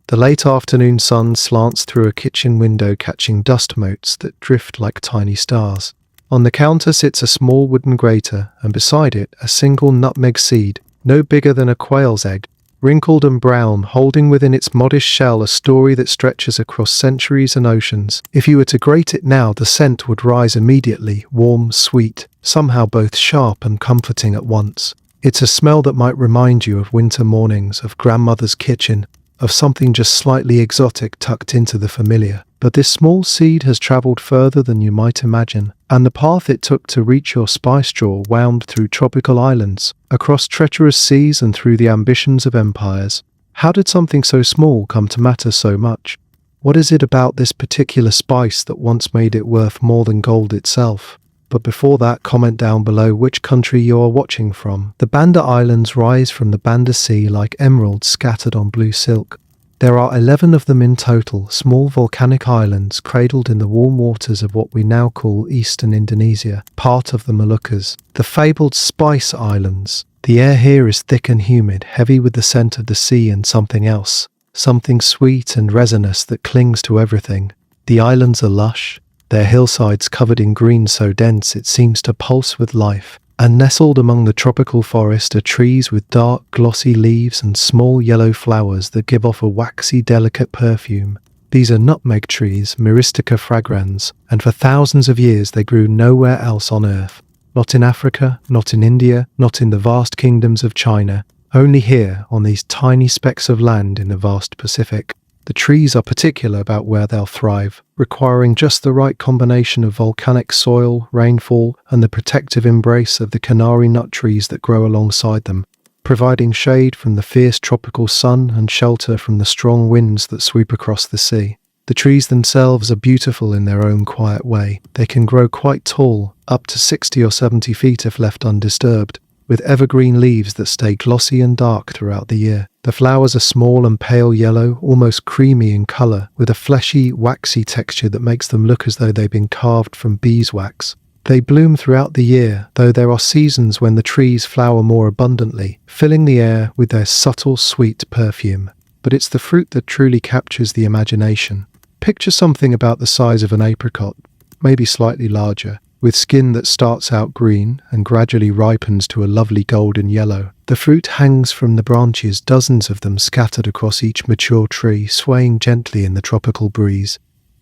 The late afternoon sun slants through a kitchen window, catching dust motes that drift like tiny stars. On the counter sits a small wooden grater, and beside it a single nutmeg seed, no bigger than a quail's egg, wrinkled and brown, holding within its modest shell a story that stretches across centuries and oceans. If you were to grate it now, the scent would rise immediately, warm, sweet, somehow both sharp and comforting at once. It's a smell that might remind you of winter mornings, of grandmother's kitchen, of something just slightly exotic tucked into the familiar. But this small seed has travelled further than you might imagine, and the path it took to reach your spice drawer wound through tropical islands, across treacherous seas and through the ambitions of empires. How did something so small come to matter so much? What is it about this particular spice that once made it worth more than gold itself? But before that, comment down below which country you are watching from. The Banda Islands rise from the Banda Sea like emeralds scattered on blue silk. There are 11 of them in total, small volcanic islands cradled in the warm waters of what we now call eastern Indonesia, part of the Moluccas. The fabled Spice Islands. The air here is thick and humid, heavy with the scent of the sea and something else, something sweet and resinous that clings to everything. The islands are lush, their hillsides covered in green so dense it seems to pulse with life, and nestled among the tropical forest are trees with dark, glossy leaves and small yellow flowers that give off a waxy, delicate perfume. These are nutmeg trees, Myristica fragrans, and for thousands of years they grew nowhere else on Earth. Not in Africa, not in India, not in the vast kingdoms of China, only here on these tiny specks of land in the vast Pacific. The trees are particular about where they'll thrive, requiring just the right combination of volcanic soil, rainfall, and the protective embrace of the canary nut trees that grow alongside them, providing shade from the fierce tropical sun and shelter from the strong winds that sweep across the sea. The trees themselves are beautiful in their own quiet way. They can grow quite tall, up to 60 or 70 feet if left undisturbed, with evergreen leaves that stay glossy and dark throughout the year. The flowers are small and pale yellow, almost creamy in colour, with a fleshy, waxy texture that makes them look as though they've been carved from beeswax. They bloom throughout the year, though there are seasons when the trees flower more abundantly, filling the air with their subtle, sweet perfume. But it's the fruit that truly captures the imagination. Picture something about the size of an apricot, maybe slightly larger, with skin that starts out green and gradually ripens to a lovely golden yellow. The fruit hangs from the branches, dozens of them scattered across each mature tree, swaying gently in the tropical breeze.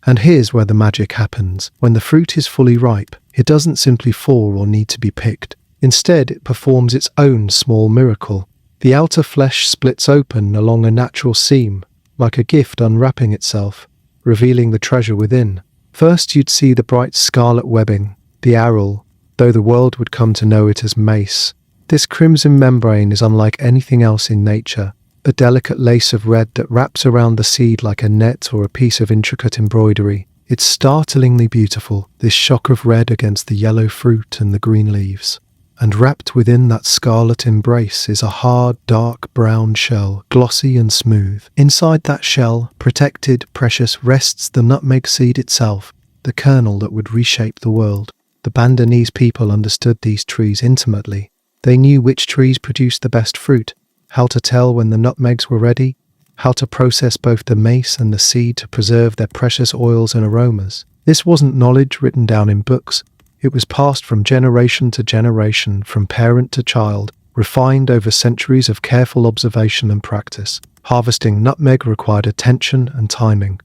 And here's where the magic happens. When the fruit is fully ripe, it doesn't simply fall or need to be picked. Instead, it performs its own small miracle. The outer flesh splits open along a natural seam, like a gift unwrapping itself, revealing the treasure within. First, you'd see the bright scarlet webbing, the aril, though the world would come to know it as mace. This crimson membrane is unlike anything else in nature, a delicate lace of red that wraps around the seed like a net or a piece of intricate embroidery. It's startlingly beautiful, this shock of red against the yellow fruit and the green leaves. And wrapped within that scarlet embrace is a hard, dark brown shell, glossy and smooth. Inside that shell, protected, precious, rests the nutmeg seed itself, the kernel that would reshape the world. The Bandanese people understood these trees intimately. They knew which trees produced the best fruit, how to tell when the nutmegs were ready, how to process both the mace and the seed to preserve their precious oils and aromas. This wasn't knowledge written down in books. It was passed from generation to generation, from parent to child, refined over centuries of careful observation and practice. Harvesting nutmeg required attention and timing.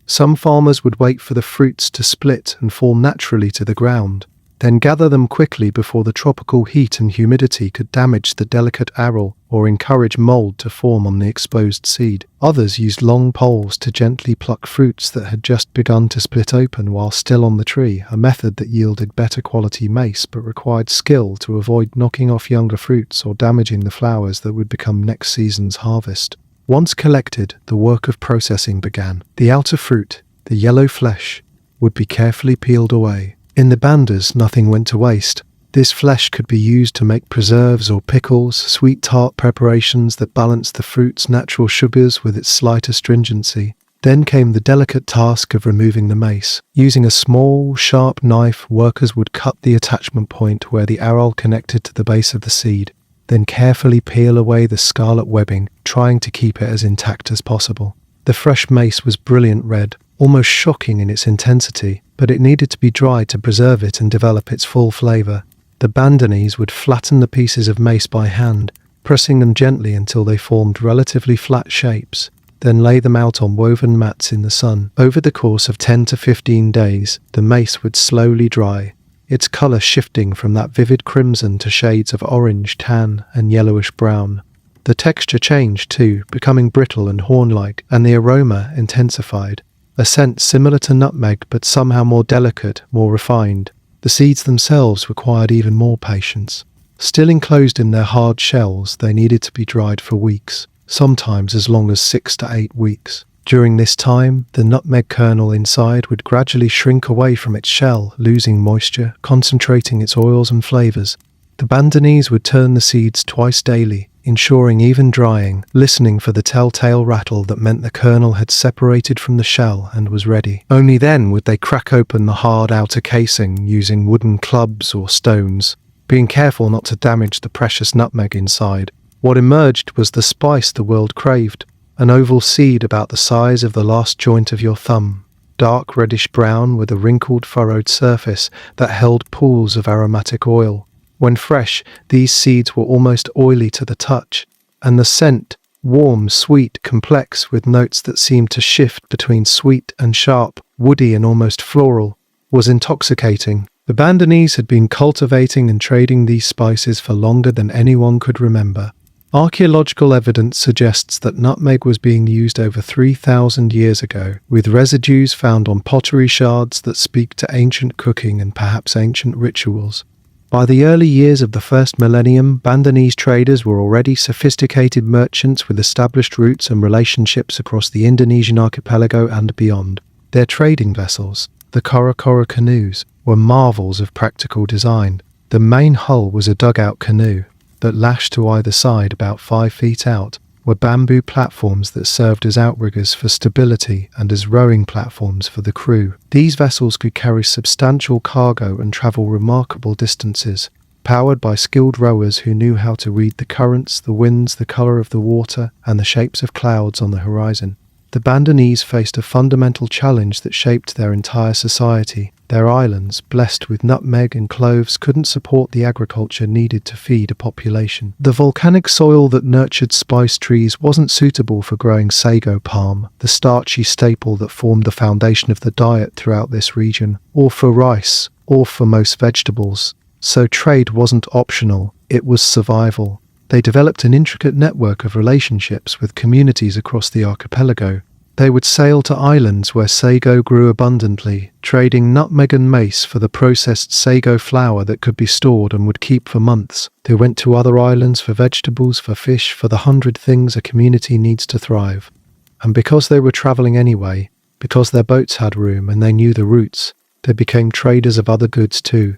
Some farmers would wait for the fruits to split and fall naturally to the ground, then gather them quickly before the tropical heat and humidity could damage the delicate aril or encourage mold to form on the exposed seed. Others used long poles to gently pluck fruits that had just begun to split open while still on the tree, a method that yielded better quality mace but required skill to avoid knocking off younger fruits or damaging the flowers that would become next season's harvest. Once collected, the work of processing began. The outer fruit, the yellow flesh, would be carefully peeled away. In the bandas, nothing went to waste. This flesh could be used to make preserves or pickles, sweet tart preparations that balanced the fruit's natural sugars with its slight astringency. Then came the delicate task of removing the mace. Using a small, sharp knife, workers would cut the attachment point where the aril connected to the base of the seed, then carefully peel away the scarlet webbing, trying to keep it as intact as possible. The fresh mace was brilliant red, almost shocking in its intensity, but it needed to be dried to preserve it and develop its full flavor. The Bandanese would flatten the pieces of mace by hand, pressing them gently until they formed relatively flat shapes, then lay them out on woven mats in the sun. Over the course of 10 to 15 days, the mace would slowly dry, its color shifting from that vivid crimson to shades of orange, tan, and yellowish brown. The texture changed too, becoming brittle and horn-like, and the aroma intensified, a scent similar to nutmeg but somehow more delicate, more refined. The seeds themselves required even more patience. Still enclosed in their hard shells, they needed to be dried for weeks, sometimes as long as 6 to 8 weeks. During this time, the nutmeg kernel inside would gradually shrink away from its shell, losing moisture, concentrating its oils and flavors. The Bandanese would turn the seeds twice daily, ensuring even drying, listening for the telltale rattle that meant the kernel had separated from the shell and was ready. Only then would they crack open the hard outer casing using wooden clubs or stones, being careful not to damage the precious nutmeg inside. What emerged was the spice the world craved, an oval seed about the size of the last joint of your thumb, dark reddish-brown with a wrinkled, furrowed surface that held pools of aromatic oil. When fresh, these seeds were almost oily to the touch, and the scent, warm, sweet, complex, with notes that seemed to shift between sweet and sharp, woody and almost floral, was intoxicating. The Bandanese had been cultivating and trading these spices for longer than anyone could remember. Archaeological evidence suggests that nutmeg was being used over 3,000 years ago, with residues found on pottery shards that speak to ancient cooking and perhaps ancient rituals. By the early years of the first millennium, Bandanese traders were already sophisticated merchants with established roots and relationships across the Indonesian archipelago and beyond. Their trading vessels, the kora-kora canoes, were marvels of practical design. The main hull was a dugout canoe that, lashed to either side about 5 feet out, were bamboo platforms that served as outriggers for stability and as rowing platforms for the crew. These vessels could carry substantial cargo and travel remarkable distances, powered by skilled rowers who knew how to read the currents, the winds, the color of the water, and the shapes of clouds on the horizon. The Bandanese faced a fundamental challenge that shaped their entire society. Their islands, blessed with nutmeg and cloves, couldn't support the agriculture needed to feed a population. The volcanic soil that nurtured spice trees wasn't suitable for growing sago palm, the starchy staple that formed the foundation of the diet throughout this region, or for rice, or for most vegetables. So trade wasn't optional, it was survival. They developed an intricate network of relationships with communities across the archipelago. They would sail to islands where sago grew abundantly, trading nutmeg and mace for the processed sago flour that could be stored and would keep for months. They went to other islands for vegetables, for fish, for the 100 things a community needs to thrive. And because they were traveling anyway, because their boats had room and they knew the routes, they became traders of other goods too.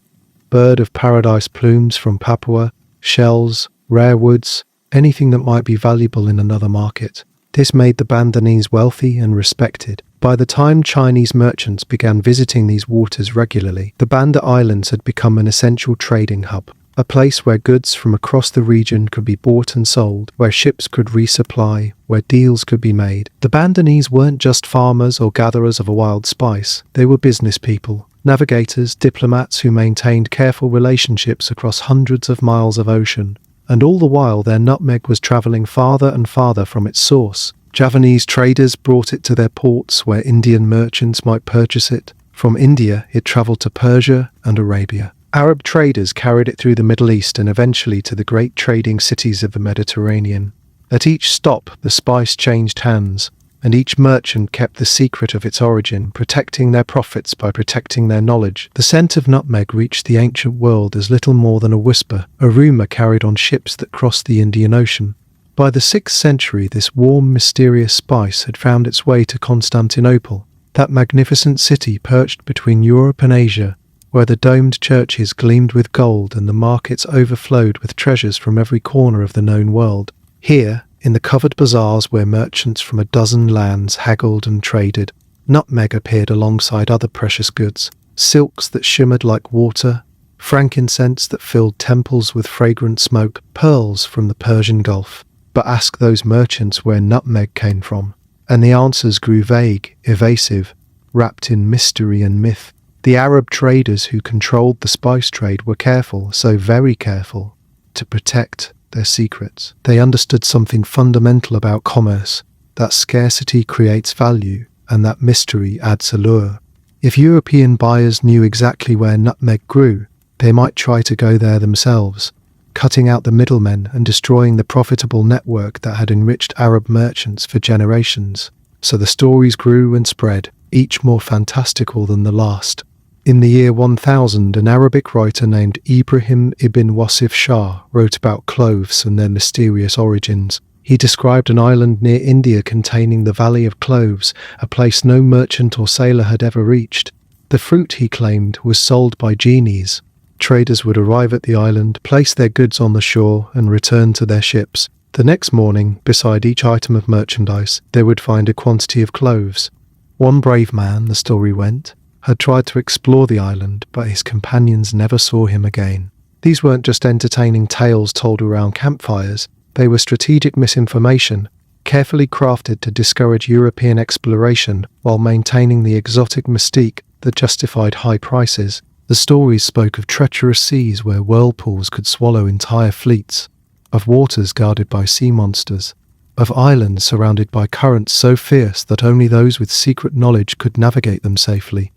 Bird of paradise plumes from Papua, shells, rare woods, anything that might be valuable in another market. This made the Bandanese wealthy and respected. By the time Chinese merchants began visiting these waters regularly, the Banda Islands had become an essential trading hub, a place where goods from across the region could be bought and sold, where ships could resupply, where deals could be made. The Bandanese weren't just farmers or gatherers of a wild spice, they were business people, navigators, diplomats who maintained careful relationships across hundreds of miles of ocean. And all the while their nutmeg was travelling farther and farther from its source. Javanese traders brought it to their ports where Indian merchants might purchase it. From India, it travelled to Persia and Arabia. Arab traders carried it through the Middle East and eventually to the great trading cities of the Mediterranean. At each stop, the spice changed hands, and each merchant kept the secret of its origin, protecting their profits by protecting their knowledge. The scent of nutmeg reached the ancient world as little more than a whisper, a rumour carried on ships that crossed the Indian Ocean. By the 6th century, this warm, mysterious spice had found its way to Constantinople, that magnificent city perched between Europe and Asia, where the domed churches gleamed with gold and the markets overflowed with treasures from every corner of the known world. Here, in the covered bazaars where merchants from a dozen lands haggled and traded, nutmeg appeared alongside other precious goods, silks that shimmered like water, frankincense that filled temples with fragrant smoke, pearls from the Persian Gulf. But ask those merchants where nutmeg came from, and the answers grew vague, evasive, wrapped in mystery and myth. The Arab traders who controlled the spice trade were careful, so very careful, to protect their secrets. They understood something fundamental about commerce, that scarcity creates value and that mystery adds allure. If European buyers knew exactly where nutmeg grew, they might try to go there themselves, cutting out the middlemen and destroying the profitable network that had enriched Arab merchants for generations. So the stories grew and spread, each more fantastical than the last. In the year 1000, an Arabic writer named Ibrahim ibn Wasif Shah wrote about cloves and their mysterious origins. He described an island near India containing the Valley of Cloves, a place no merchant or sailor had ever reached. The fruit, he claimed, was sold by genies. Traders would arrive at the island, place their goods on the shore, and return to their ships. The next morning, beside each item of merchandise, they would find a quantity of cloves. One brave man, the story went, had tried to explore the island, but his companions never saw him again. These weren't just entertaining tales told around campfires. They were strategic misinformation, carefully crafted to discourage European exploration while maintaining the exotic mystique that justified high prices. The stories spoke of treacherous seas where whirlpools could swallow entire fleets, of waters guarded by sea monsters, of islands surrounded by currents so fierce that only those with secret knowledge could navigate them safely.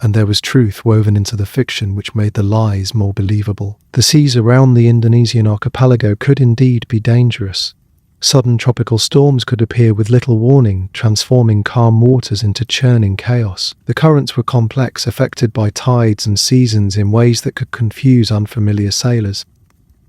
And there was truth woven into the fiction which made the lies more believable. The seas around the Indonesian archipelago could indeed be dangerous. Sudden tropical storms could appear with little warning, transforming calm waters into churning chaos. The currents were complex, affected by tides and seasons in ways that could confuse unfamiliar sailors.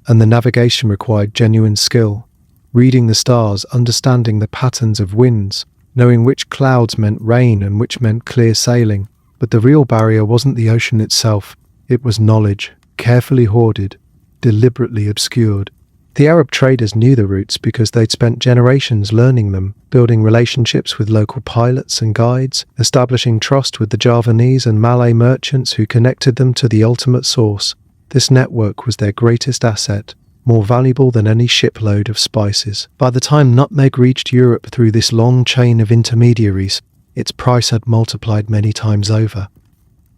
And the navigation required genuine skill, reading the stars, understanding the patterns of winds, knowing which clouds meant rain and which meant clear sailing. But the real barrier wasn't the ocean itself, it was knowledge, carefully hoarded, deliberately obscured. The Arab traders knew the routes because they'd spent generations learning them, building relationships with local pilots and guides, establishing trust with the Javanese and Malay merchants who connected them to the ultimate source. This network was their greatest asset, more valuable than any shipload of spices. By the time nutmeg reached Europe through this long chain of intermediaries, its price had multiplied many times over.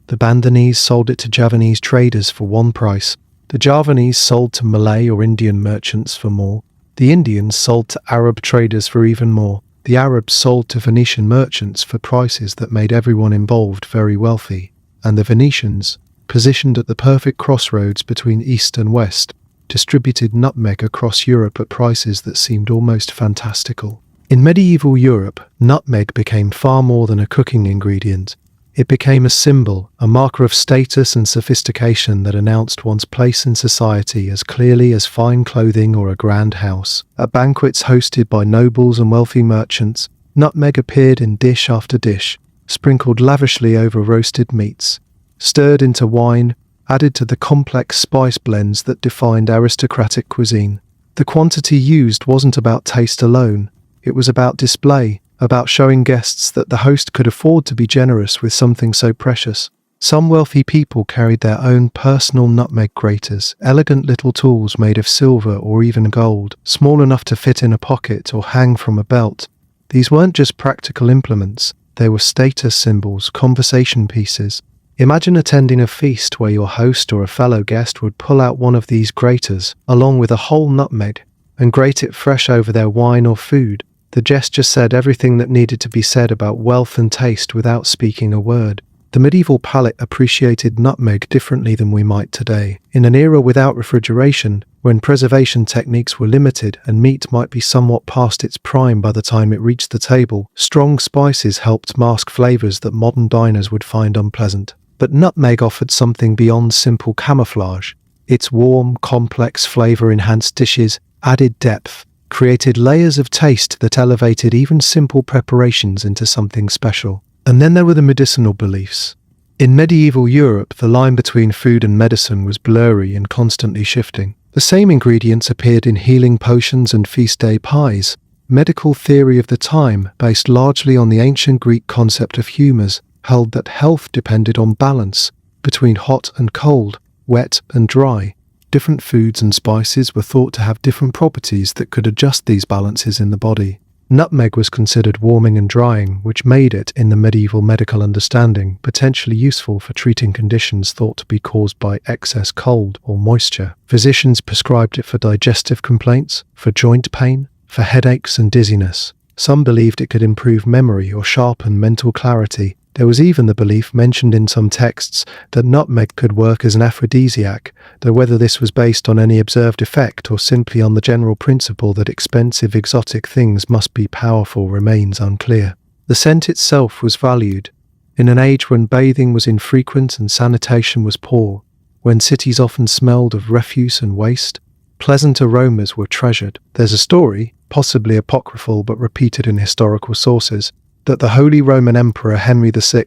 The Bandanese sold it to Javanese traders for one price. The Javanese sold to Malay or Indian merchants for more. The Indians sold to Arab traders for even more. The Arabs sold to Venetian merchants for prices that made everyone involved very wealthy. And the Venetians, positioned at the perfect crossroads between East and West, distributed nutmeg across Europe at prices that seemed almost fantastical. In medieval Europe, nutmeg became far more than a cooking ingredient. It became a symbol, a marker of status and sophistication that announced one's place in society as clearly as fine clothing or a grand house. At banquets hosted by nobles and wealthy merchants, nutmeg appeared in dish after dish, sprinkled lavishly over roasted meats, stirred into wine, added to the complex spice blends that defined aristocratic cuisine. The quantity used wasn't about taste alone. It was about display, about showing guests that the host could afford to be generous with something so precious. Some wealthy people carried their own personal nutmeg graters, elegant little tools made of silver or even gold, small enough to fit in a pocket or hang from a belt. These weren't just practical implements, they were status symbols, conversation pieces. Imagine attending a feast where your host or a fellow guest would pull out one of these graters, along with a whole nutmeg, and grate it fresh over their wine or food. The gesture said everything that needed to be said about wealth and taste without speaking a word. The medieval palate appreciated nutmeg differently than we might today. In an era without refrigeration, when preservation techniques were limited and meat might be somewhat past its prime by the time it reached the table, strong spices helped mask flavors that modern diners would find unpleasant. But nutmeg offered something beyond simple camouflage. Its warm, complex flavor-enhanced dishes added depth, created layers of taste that elevated even simple preparations into something special. And then there were the medicinal beliefs. In medieval Europe, the line between food and medicine was blurry and constantly shifting. The same ingredients appeared in healing potions and feast day pies. Medical theory of the time, based largely on the ancient Greek concept of humours, held that health depended on balance between hot and cold, wet and dry. Different foods and spices were thought to have different properties that could adjust these balances in the body. Nutmeg was considered warming and drying, which made it, in the medieval medical understanding, potentially useful for treating conditions thought to be caused by excess cold or moisture. Physicians prescribed it for digestive complaints, for joint pain, for headaches and dizziness. Some believed it could improve memory or sharpen mental clarity. There was even the belief, mentioned in some texts, that nutmeg could work as an aphrodisiac, though whether this was based on any observed effect or simply on the general principle that expensive exotic things must be powerful remains unclear. The scent itself was valued. In an age when bathing was infrequent and sanitation was poor, when cities often smelled of refuse and waste, pleasant aromas were treasured. There's a story, possibly apocryphal but repeated in historical sources, that the Holy Roman Emperor Henry VI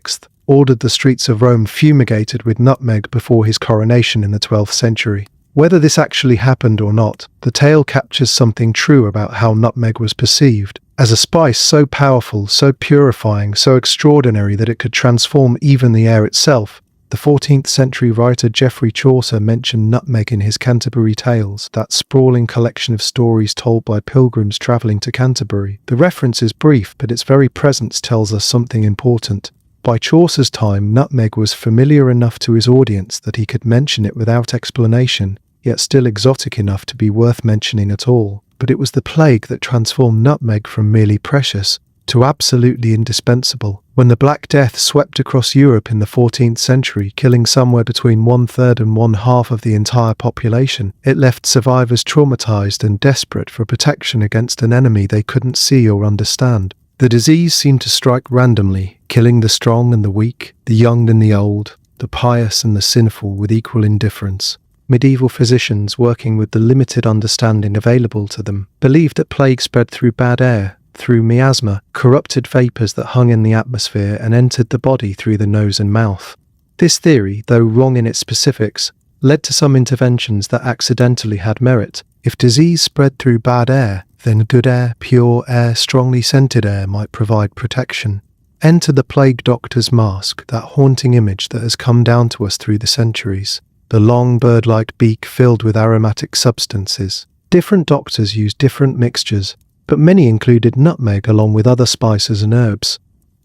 ordered the streets of Rome fumigated with nutmeg before his coronation in the 12th century. Whether this actually happened or not, the tale captures something true about how nutmeg was perceived, as a spice so powerful, so purifying, so extraordinary that it could transform even the air itself. The 14th century writer Geoffrey Chaucer mentioned nutmeg in his Canterbury Tales, that sprawling collection of stories told by pilgrims travelling to Canterbury. The reference is brief, but its very presence tells us something important. By Chaucer's time, nutmeg was familiar enough to his audience that he could mention it without explanation, yet still exotic enough to be worth mentioning at all. But it was the plague that transformed nutmeg from merely precious to absolutely indispensable. When the Black Death swept across Europe in the 14th century, killing somewhere between 1/3 and 1/2 of the entire population, it left survivors traumatized and desperate for protection against an enemy they couldn't see or understand. The disease seemed to strike randomly, killing the strong and the weak, the young and the old, the pious and the sinful with equal indifference. Medieval physicians, working with the limited understanding available to them, believed that plague spread through bad air, through miasma, corrupted vapours that hung in the atmosphere and entered the body through the nose and mouth. This theory, though wrong in its specifics, led to some interventions that accidentally had merit. If disease spread through bad air, then good air, pure air, strongly scented air might provide protection. Enter the plague doctor's mask, that haunting image that has come down to us through the centuries. The long bird-like beak filled with aromatic substances. Different doctors used different mixtures, but many included nutmeg along with other spices and herbs.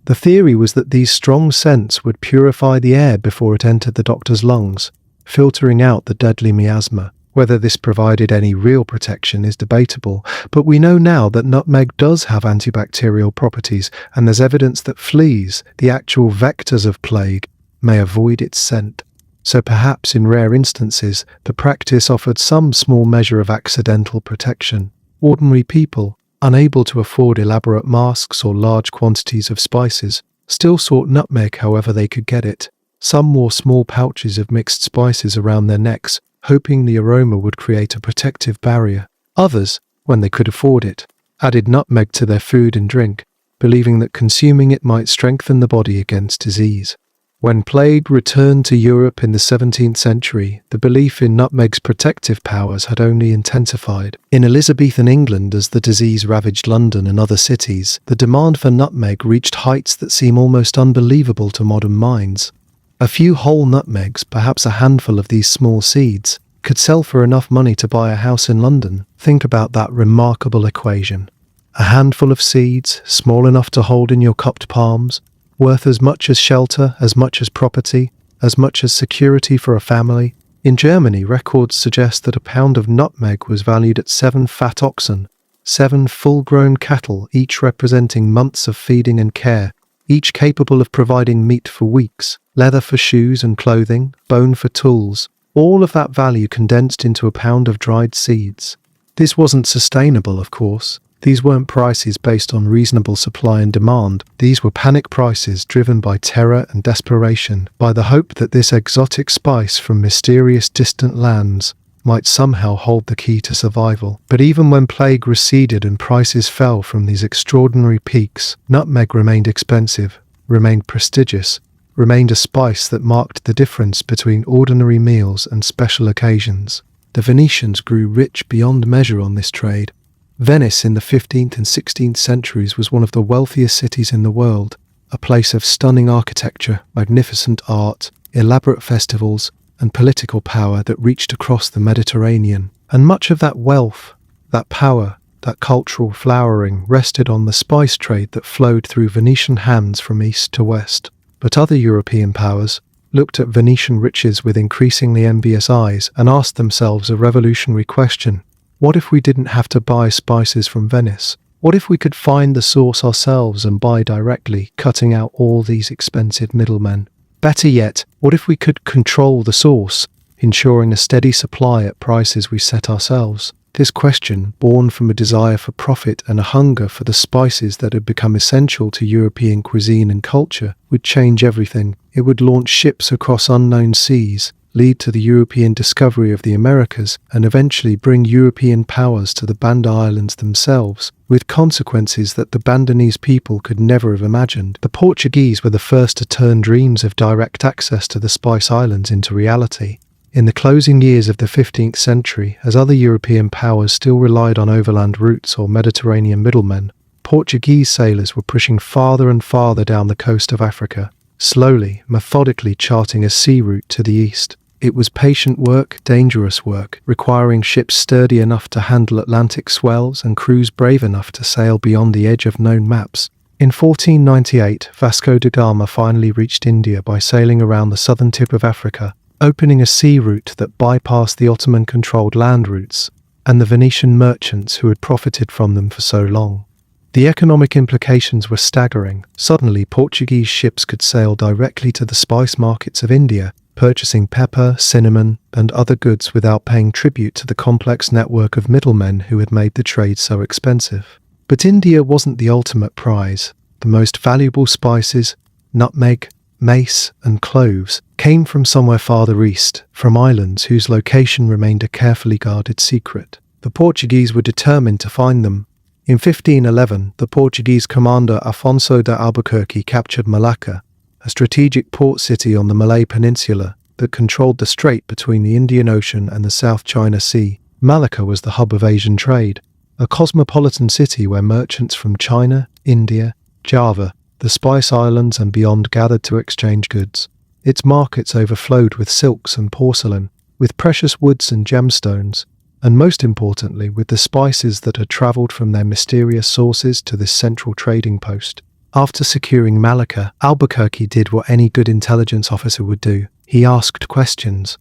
The theory was that these strong scents would purify the air before it entered the doctor's lungs, filtering out the deadly miasma. Whether this provided any real protection is debatable, but we know now that nutmeg does have antibacterial properties, and there's evidence that fleas, the actual vectors of plague, may avoid its scent. So perhaps in rare instances, the practice offered some small measure of accidental protection. Ordinary people, unable to afford elaborate masks or large quantities of spices, still sought nutmeg however they could get it. Some wore small pouches of mixed spices around their necks, hoping the aroma would create a protective barrier. Others, when they could afford it, added nutmeg to their food and drink, believing that consuming it might strengthen the body against disease. When plague returned to Europe in the 17th century, the belief in nutmeg's protective powers had only intensified. In Elizabethan England, as the disease ravaged London and other cities, the demand for nutmeg reached heights that seem almost unbelievable to modern minds. A few whole nutmegs, perhaps a handful of these small seeds, could sell for enough money to buy a house in London. Think about that remarkable equation. A handful of seeds, small enough to hold in your cupped palms, worth as much as shelter, as much as property, as much as security for a family. In Germany, records suggest that a pound of nutmeg was valued at 7 fat oxen, 7 full-grown cattle, each representing months of feeding and care, each capable of providing meat for weeks, leather for shoes and clothing, bone for tools, all of that value condensed into a pound of dried seeds. This wasn't sustainable, of course. These weren't prices based on reasonable supply and demand. These were panic prices driven by terror and desperation, by the hope that this exotic spice from mysterious distant lands might somehow hold the key to survival. But even when plague receded and prices fell from these extraordinary peaks, nutmeg remained expensive, remained prestigious, remained a spice that marked the difference between ordinary meals and special occasions. The Venetians grew rich beyond measure on this trade. Venice in the 15th and 16th centuries was one of the wealthiest cities in the world, a place of stunning architecture, magnificent art, elaborate festivals, and political power that reached across the Mediterranean. And much of that wealth, that power, that cultural flowering rested on the spice trade that flowed through Venetian hands from east to west. But other European powers looked at Venetian riches with increasingly envious eyes and asked themselves a revolutionary question. What if we didn't have to buy spices from Venice? What if we could find the source ourselves and buy directly, cutting out all these expensive middlemen? Better yet, what if we could control the source, ensuring a steady supply at prices we set ourselves? This question, born from a desire for profit and a hunger for the spices that had become essential to European cuisine and culture, would change everything. It would launch ships across unknown seas, lead to the European discovery of the Americas, and eventually bring European powers to the Banda Islands themselves, with consequences that the Bandanese people could never have imagined. The Portuguese were the first to turn dreams of direct access to the Spice Islands into reality. In the closing years of the 15th century, as other European powers still relied on overland routes or Mediterranean middlemen, Portuguese sailors were pushing farther and farther down the coast of Africa, slowly, methodically charting a sea route to the east. It was patient work, dangerous work, requiring ships sturdy enough to handle Atlantic swells and crews brave enough to sail beyond the edge of known maps. In 1498, Vasco da Gama finally reached India by sailing around the southern tip of Africa, opening a sea route that bypassed the Ottoman-controlled land routes and the Venetian merchants who had profited from them for so long. The economic implications were staggering. Suddenly, Portuguese ships could sail directly to the spice markets of India, purchasing pepper, cinnamon, and other goods without paying tribute to the complex network of middlemen who had made the trade so expensive. But India wasn't the ultimate prize. The most valuable spices, nutmeg, mace, and cloves, came from somewhere farther east, from islands whose location remained a carefully guarded secret. The Portuguese were determined to find them. In 1511, the Portuguese commander Afonso de Albuquerque captured Malacca, a strategic port city on the Malay Peninsula that controlled the strait between the Indian Ocean and the South China Sea. Malacca was the hub of Asian trade, a cosmopolitan city where merchants from China, India, Java, the Spice Islands and beyond gathered to exchange goods. Its markets overflowed with silks and porcelain, with precious woods and gemstones, and most importantly with the spices that had travelled from their mysterious sources to this central trading post. After securing Malacca, Albuquerque did what any good intelligence officer would do. He asked questions.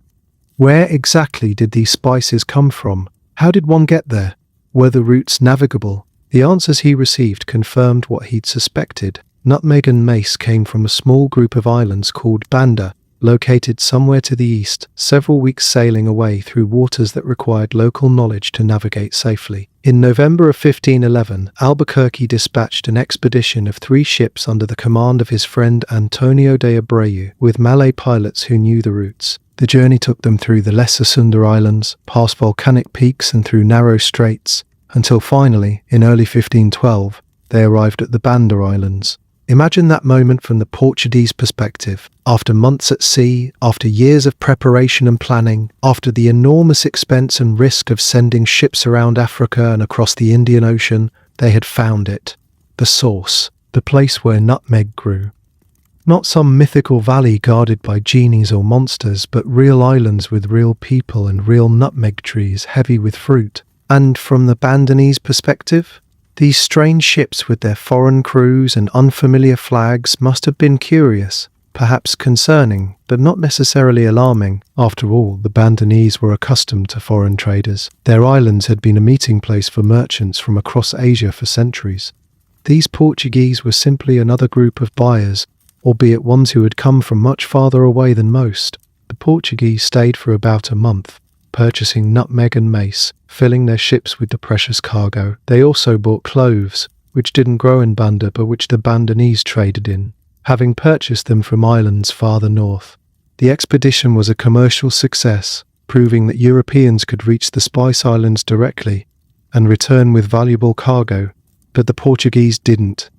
Where exactly did these spices come from? How did one get there? Were the routes navigable? The answers he received confirmed what he'd suspected. Nutmeg and mace came from a small group of islands called Banda, located somewhere to the east, several weeks sailing away through waters that required local knowledge to navigate safely. In November of 1511, Albuquerque dispatched an expedition of 3 ships under the command of his friend Antonio de Abreu, with Malay pilots who knew the routes. The journey took them through the Lesser Sunda Islands, past volcanic peaks and through narrow straits, until finally, in early 1512, they arrived at the Banda Islands. Imagine that moment from the Portuguese perspective. After months at sea, after years of preparation and planning, after the enormous expense and risk of sending ships around Africa and across the Indian Ocean, they had found it. The source, the place where nutmeg grew. Not some mythical valley guarded by genies or monsters, but real islands with real people and real nutmeg trees heavy with fruit. And from the Bandanese perspective, these strange ships with their foreign crews and unfamiliar flags must have been curious, perhaps concerning, but not necessarily alarming. After all, the Bandanese were accustomed to foreign traders. Their islands had been a meeting place for merchants from across Asia for centuries. These Portuguese were simply another group of buyers, albeit ones who had come from much farther away than most. The Portuguese stayed for about a month, purchasing nutmeg and mace, filling their ships with the precious cargo. They also bought cloves, which didn't grow in Banda but which the Bandanese traded in, having purchased them from islands farther north. The expedition was a commercial success, proving that Europeans could reach the Spice Islands directly and return with valuable cargo, but the Portuguese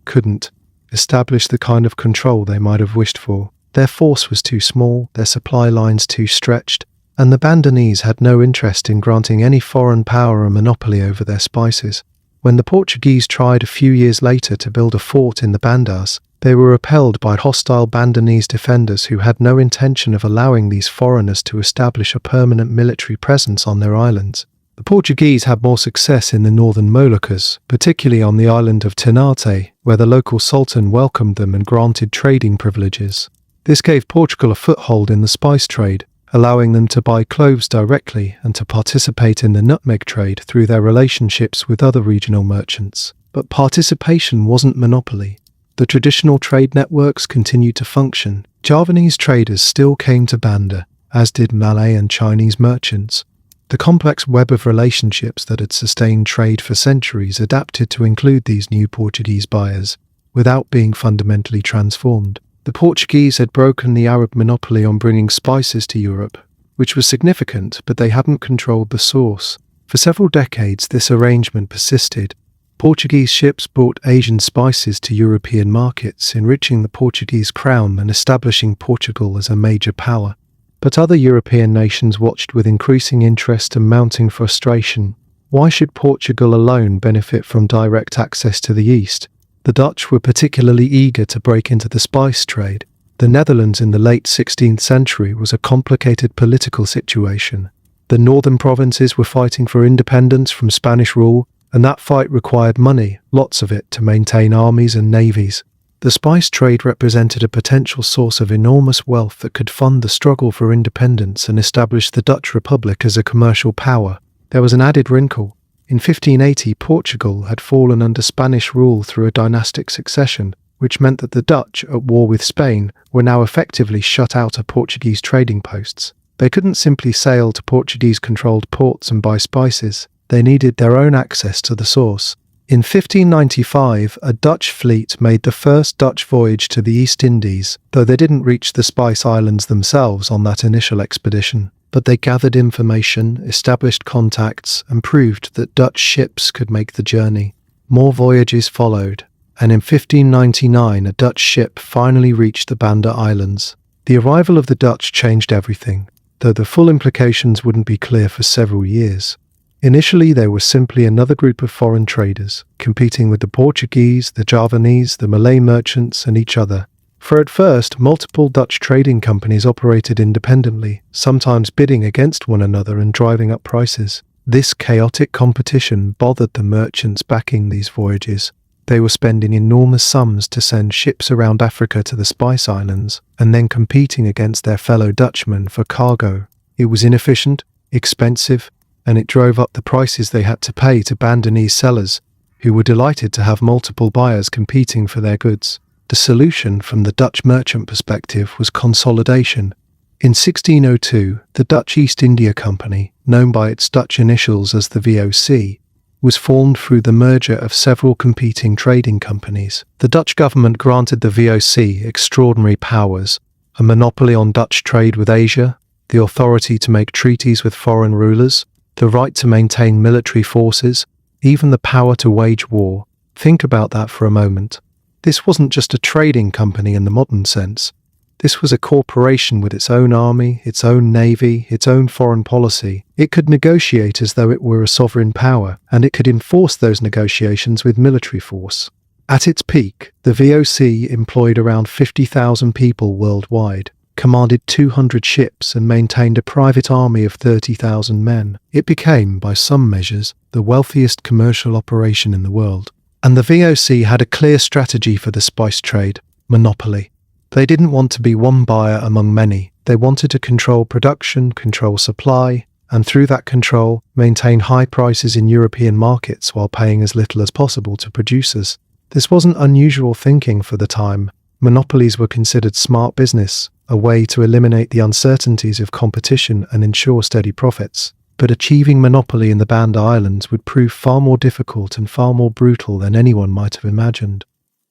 couldn't establish the kind of control they might have wished for. Their force was too small, their supply lines too stretched, and the Bandanese had no interest in granting any foreign power a monopoly over their spices. When the Portuguese tried a few years later to build a fort in the Bandas, they were repelled by hostile Bandanese defenders who had no intention of allowing these foreigners to establish a permanent military presence on their islands. The Portuguese had more success in the northern Moluccas, particularly on the island of Ternate, where the local sultan welcomed them and granted trading privileges. This gave Portugal a foothold in the spice trade, allowing them to buy cloves directly and to participate in the nutmeg trade through their relationships with other regional merchants. But participation wasn't monopoly. The traditional trade networks continued to function. Javanese traders still came to Banda, as did Malay and Chinese merchants. The complex web of relationships that had sustained trade for centuries adapted to include these new Portuguese buyers, without being fundamentally transformed. The Portuguese had broken the Arab monopoly on bringing spices to Europe, which was significant, but they hadn't controlled the source. For several decades, this arrangement persisted. Portuguese ships brought Asian spices to European markets, enriching the Portuguese crown and establishing Portugal as a major power. But other European nations watched with increasing interest and mounting frustration. Why should Portugal alone benefit from direct access to the East? The Dutch were particularly eager to break into the spice trade. The Netherlands in the late 16th century was a complicated political situation. The northern provinces were fighting for independence from Spanish rule, and that fight required money, lots of it, to maintain armies and navies. The spice trade represented a potential source of enormous wealth that could fund the struggle for independence and establish the Dutch Republic as a commercial power. There was an added wrinkle. In 1580, Portugal had fallen under Spanish rule through a dynastic succession, which meant that the Dutch, at war with Spain, were now effectively shut out of Portuguese trading posts. They couldn't simply sail to Portuguese-controlled ports and buy spices. They needed their own access to the source. In 1595, a Dutch fleet made the first Dutch voyage to the East Indies, though they didn't reach the Spice Islands themselves on that initial expedition. But they gathered information, established contacts, and proved that Dutch ships could make the journey. More voyages followed, and in 1599 a Dutch ship finally reached the Banda Islands. The arrival of the Dutch changed everything, though the full implications wouldn't be clear for several years. Initially, they were simply another group of foreign traders, competing with the Portuguese, the Javanese, the Malay merchants, and each other. For at first, multiple Dutch trading companies operated independently, sometimes bidding against one another and driving up prices. This chaotic competition bothered the merchants backing these voyages. They were spending enormous sums to send ships around Africa to the Spice Islands, and then competing against their fellow Dutchmen for cargo. It was inefficient, expensive, and it drove up the prices they had to pay to Bandanese sellers, who were delighted to have multiple buyers competing for their goods. The solution from the Dutch merchant perspective was consolidation. In 1602, the Dutch East India Company, known by its Dutch initials as the VOC, was formed through the merger of several competing trading companies. The Dutch government granted the VOC extraordinary powers, a monopoly on Dutch trade with Asia, the authority to make treaties with foreign rulers, the right to maintain military forces, even the power to wage war. Think about that for a moment. This wasn't just a trading company in the modern sense. This was a corporation with its own army, its own navy, its own foreign policy. It could negotiate as though it were a sovereign power, and it could enforce those negotiations with military force. At its peak, the VOC employed around 50,000 people worldwide, commanded 200 ships and maintained a private army of 30,000 men. It became, by some measures, the wealthiest commercial operation in the world. And the VOC had a clear strategy for the spice trade: monopoly. They didn't want to be one buyer among many. They wanted to control production, control supply, and through that control, maintain high prices in European markets while paying as little as possible to producers. This wasn't unusual thinking for the time. Monopolies were considered smart business, a way to eliminate the uncertainties of competition and ensure steady profits. But achieving monopoly in the Banda Islands would prove far more difficult and far more brutal than anyone might have imagined.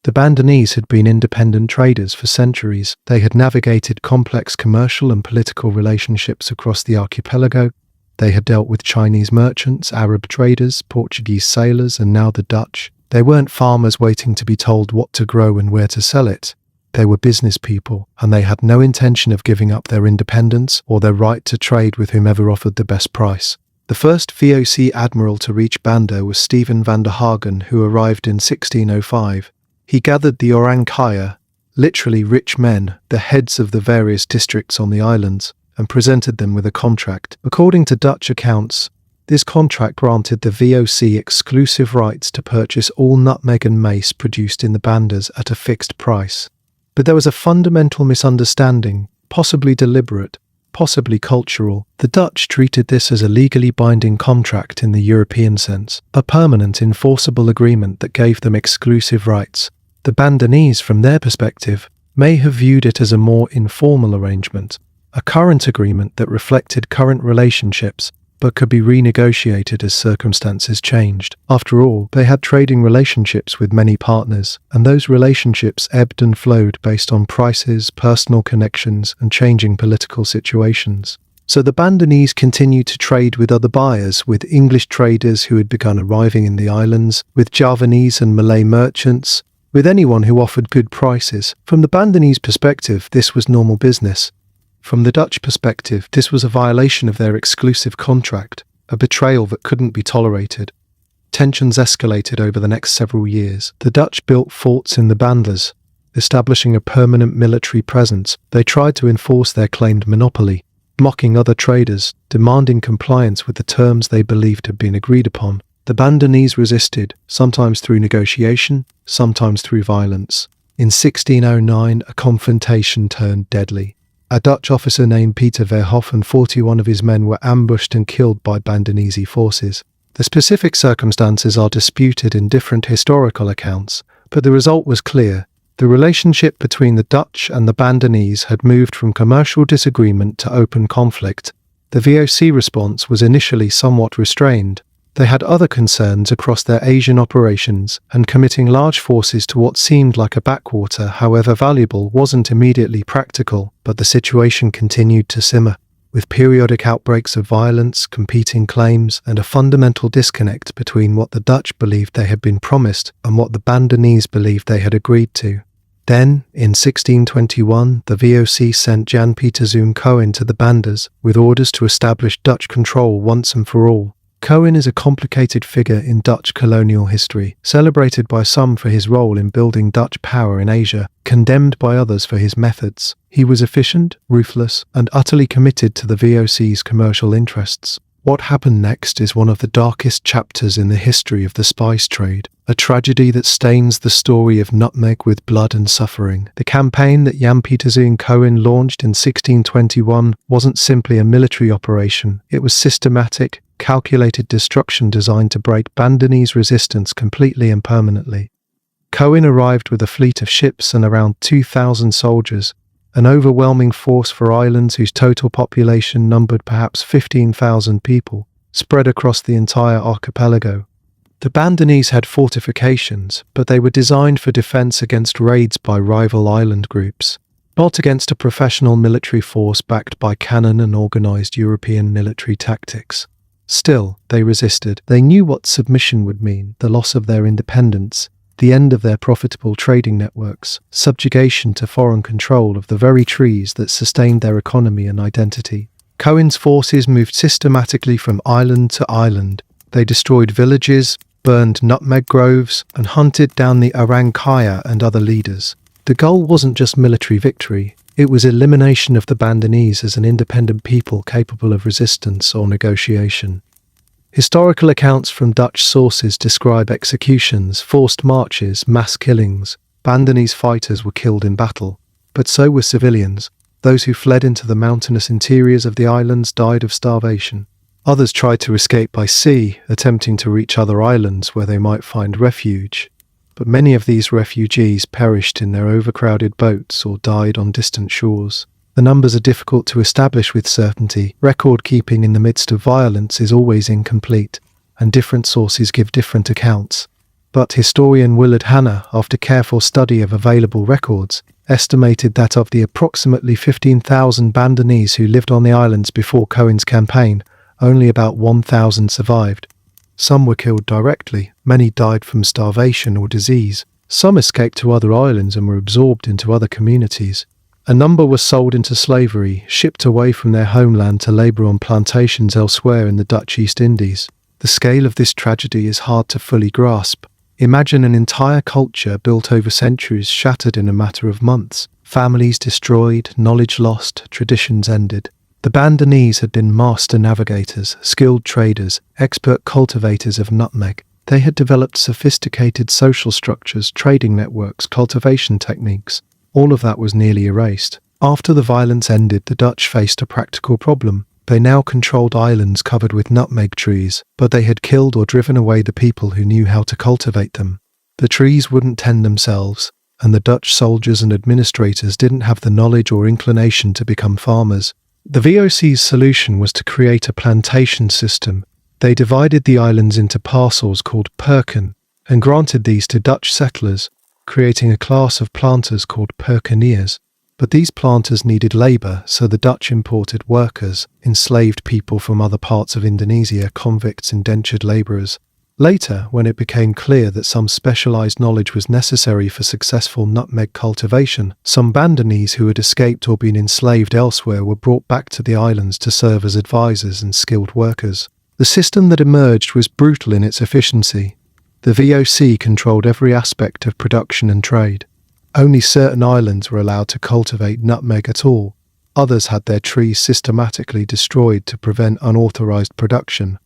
The Bandanese had been independent traders for centuries. They had navigated complex commercial and political relationships across the archipelago. They had dealt with Chinese merchants, Arab traders, Portuguese sailors, and now the Dutch. They weren't farmers waiting to be told what to grow and where to sell it. They were business people, and they had no intention of giving up their independence or their right to trade with whomever offered the best price. The first VOC admiral to reach Banda was Stephen van der Hagen, who arrived in 1605. He gathered the orang kaya, literally rich men, the heads of the various districts on the islands, and presented them with a contract. According to Dutch accounts, This contract granted the VOC exclusive rights to purchase all nutmeg and mace produced in the bandas at a fixed price. But there was a fundamental misunderstanding, possibly deliberate, possibly cultural. The Dutch treated this as a legally binding contract in the European sense, a permanent enforceable agreement that gave them exclusive rights. The Bandanese, from their perspective, may have viewed it as a more informal arrangement, a current agreement that reflected current relationships, but could be renegotiated as circumstances changed. After all, they had trading relationships with many partners, and those relationships ebbed and flowed based on prices, personal connections, and changing political situations. So the Bandanese continued to trade with other buyers, with English traders who had begun arriving in the islands, with Javanese and Malay merchants, with anyone who offered good prices. From the Bandanese perspective, this was normal business. From the Dutch perspective, this was a violation of their exclusive contract, a betrayal that couldn't be tolerated. Tensions escalated over the next several years. The Dutch built forts in the Bandas, establishing a permanent military presence. They tried to enforce their claimed monopoly, mocking other traders, demanding compliance with the terms they believed had been agreed upon. The Bandanese resisted, sometimes through negotiation, sometimes through violence. In 1609, a confrontation turned deadly. A Dutch officer named Peter Verhoef and 41 of his men were ambushed and killed by Bandanese forces. The specific circumstances are disputed in different historical accounts, but the result was clear. The relationship between the Dutch and the Bandanese had moved from commercial disagreement to open conflict. The VOC response was initially somewhat restrained. They had other concerns across their Asian operations, and committing large forces to what seemed like a backwater, however valuable, wasn't immediately practical, but the situation continued to simmer, with periodic outbreaks of violence, competing claims, and a fundamental disconnect between what the Dutch believed they had been promised and what the Bandanese believed they had agreed to. Then, in 1621, the VOC sent Jan Pieter Zoon Koen to the Bandas, with orders to establish Dutch control once and for all. Koen is a complicated figure in Dutch colonial history, celebrated by some for his role in building Dutch power in Asia, condemned by others for his methods. He was efficient, ruthless, and utterly committed to the VOC's commercial interests. What happened next is one of the darkest chapters in the history of the spice trade, a tragedy that stains the story of nutmeg with blood and suffering. The campaign that Jan Pieter Zoon Koen launched in 1621 wasn't simply a military operation, it was systematic, calculated destruction designed to break Bandanese resistance completely and permanently. Koen arrived with a fleet of ships and around 2,000 soldiers, an overwhelming force for islands whose total population numbered perhaps 15,000 people, spread across the entire archipelago. The Bandanese had fortifications, but they were designed for defense against raids by rival island groups, not against a professional military force backed by cannon and organized European military tactics. Still, they resisted. They knew what submission would mean: the loss of their independence, the end of their profitable trading networks, subjugation to foreign control of the very trees that sustained their economy and identity. Koen's forces moved systematically from island to island. They destroyed villages, burned nutmeg groves, and hunted down the Orang Kaya and other leaders. The goal wasn't just military victory, it was elimination of the Bandanese as an independent people capable of resistance or negotiation. Historical accounts from Dutch sources describe executions, forced marches, mass killings. Bandanese fighters were killed in battle, but so were civilians. Those who fled into the mountainous interiors of the islands died of starvation. Others tried to escape by sea, attempting to reach other islands where they might find refuge. But many of these refugees perished in their overcrowded boats or died on distant shores. The numbers are difficult to establish with certainty. Record-keeping in the midst of violence is always incomplete, and different sources give different accounts. But historian Willard Hanna, after careful study of available records, estimated that of the approximately 15,000 Bandanese who lived on the islands before Koen's campaign, only about 1,000 survived. Some were killed directly, many died from starvation or disease. Some escaped to other islands and were absorbed into other communities. A number were sold into slavery, shipped away from their homeland to labour on plantations elsewhere in the Dutch East Indies. The scale of this tragedy is hard to fully grasp. Imagine an entire culture built over centuries shattered in a matter of months. Families destroyed, knowledge lost, traditions ended. The Bandanese had been master navigators, skilled traders, expert cultivators of nutmeg. They had developed sophisticated social structures, trading networks, cultivation techniques. All of that was nearly erased. After the violence ended, the Dutch faced a practical problem. They now controlled islands covered with nutmeg trees, but they had killed or driven away the people who knew how to cultivate them. The trees wouldn't tend themselves, and the Dutch soldiers and administrators didn't have the knowledge or inclination to become farmers. The VOC's solution was to create a plantation system. They divided the islands into parcels called perken and granted these to Dutch settlers, creating a class of planters called perkeniers. But these planters needed labour, so the Dutch imported workers, enslaved people from other parts of Indonesia, convicts, indentured labourers. Later, when it became clear that some specialised knowledge was necessary for successful nutmeg cultivation, some Bandanese who had escaped or been enslaved elsewhere were brought back to the islands to serve as advisors and skilled workers. The system that emerged was brutal in its efficiency. The VOC controlled every aspect of production and trade. Only certain islands were allowed to cultivate nutmeg at all. Others had their trees systematically destroyed to prevent unauthorised production.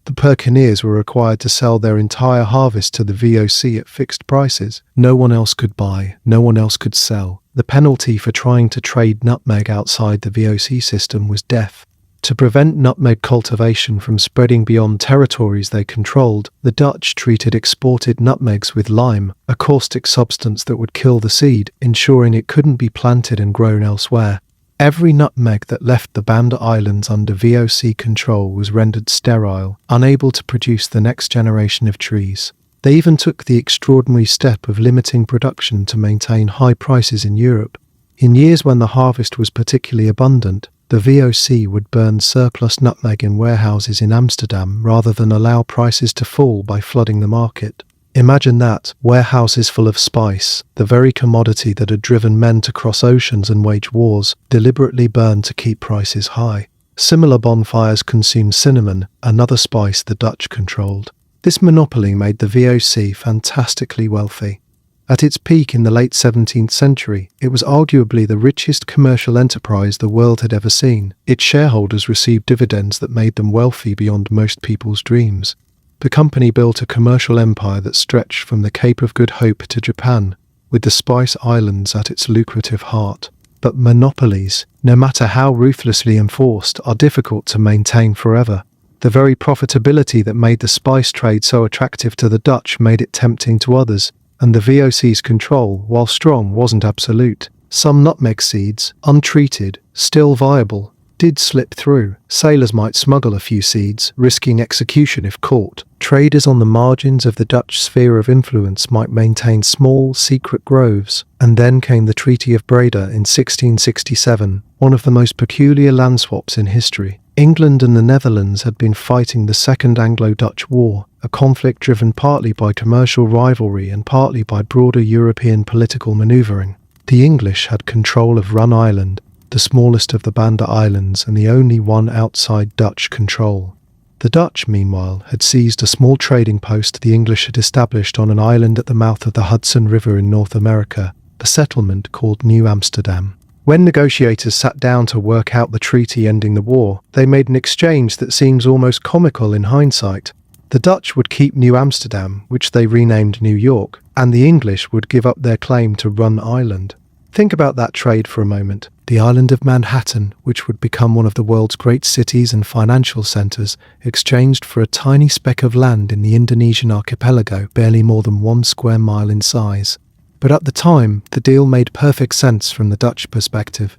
The perkeniers were required to sell their entire harvest to the VOC at fixed prices. No one else could buy, no one else could sell. The penalty for trying to trade nutmeg outside the VOC system was death. To prevent nutmeg cultivation from spreading beyond territories they controlled, the Dutch treated exported nutmegs with lime, a caustic substance that would kill the seed, ensuring it couldn't be planted and grown elsewhere. Every nutmeg that left the Banda Islands under VOC control was rendered sterile, unable to produce the next generation of trees. They even took the extraordinary step of limiting production to maintain high prices in Europe. In years when the harvest was particularly abundant, the VOC would burn surplus nutmeg in warehouses in Amsterdam rather than allow prices to fall by flooding the market. Imagine that, warehouses full of spice, the very commodity that had driven men to cross oceans and wage wars, deliberately burned to keep prices high. Similar bonfires consumed cinnamon, another spice the Dutch controlled. This monopoly made the VOC fantastically wealthy. At its peak in the late 17th century, it was arguably the richest commercial enterprise the world had ever seen. Its shareholders received dividends that made them wealthy beyond most people's dreams. The company built a commercial empire that stretched from the Cape of Good Hope to Japan, with the Spice Islands at its lucrative heart. But monopolies, no matter how ruthlessly enforced, are difficult to maintain forever. The very profitability that made the spice trade so attractive to the Dutch made it tempting to others, and the VOC's control, while strong, wasn't absolute. Some nutmeg seeds, untreated, still viable, did slip through. Sailors might smuggle a few seeds, risking execution if caught. Traders on the margins of the Dutch sphere of influence might maintain small, secret groves. And then came the Treaty of Breda in 1667, one of the most peculiar land swaps in history. England and the Netherlands had been fighting the Second Anglo-Dutch War, a conflict driven partly by commercial rivalry and partly by broader European political manoeuvring. The English had control of Run Island, the smallest of the Banda Islands and the only one outside Dutch control. The Dutch, meanwhile, had seized a small trading post the English had established on an island at the mouth of the Hudson River in North America, a settlement called New Amsterdam. When negotiators sat down to work out the treaty ending the war, they made an exchange that seems almost comical in hindsight. The Dutch would keep New Amsterdam, which they renamed New York, and the English would give up their claim to Run Island. Think about that trade for a moment. The island of Manhattan, which would become one of the world's great cities and financial centres, exchanged for a tiny speck of land in the Indonesian archipelago, barely more than 1 square mile in size. But at the time, the deal made perfect sense from the Dutch perspective.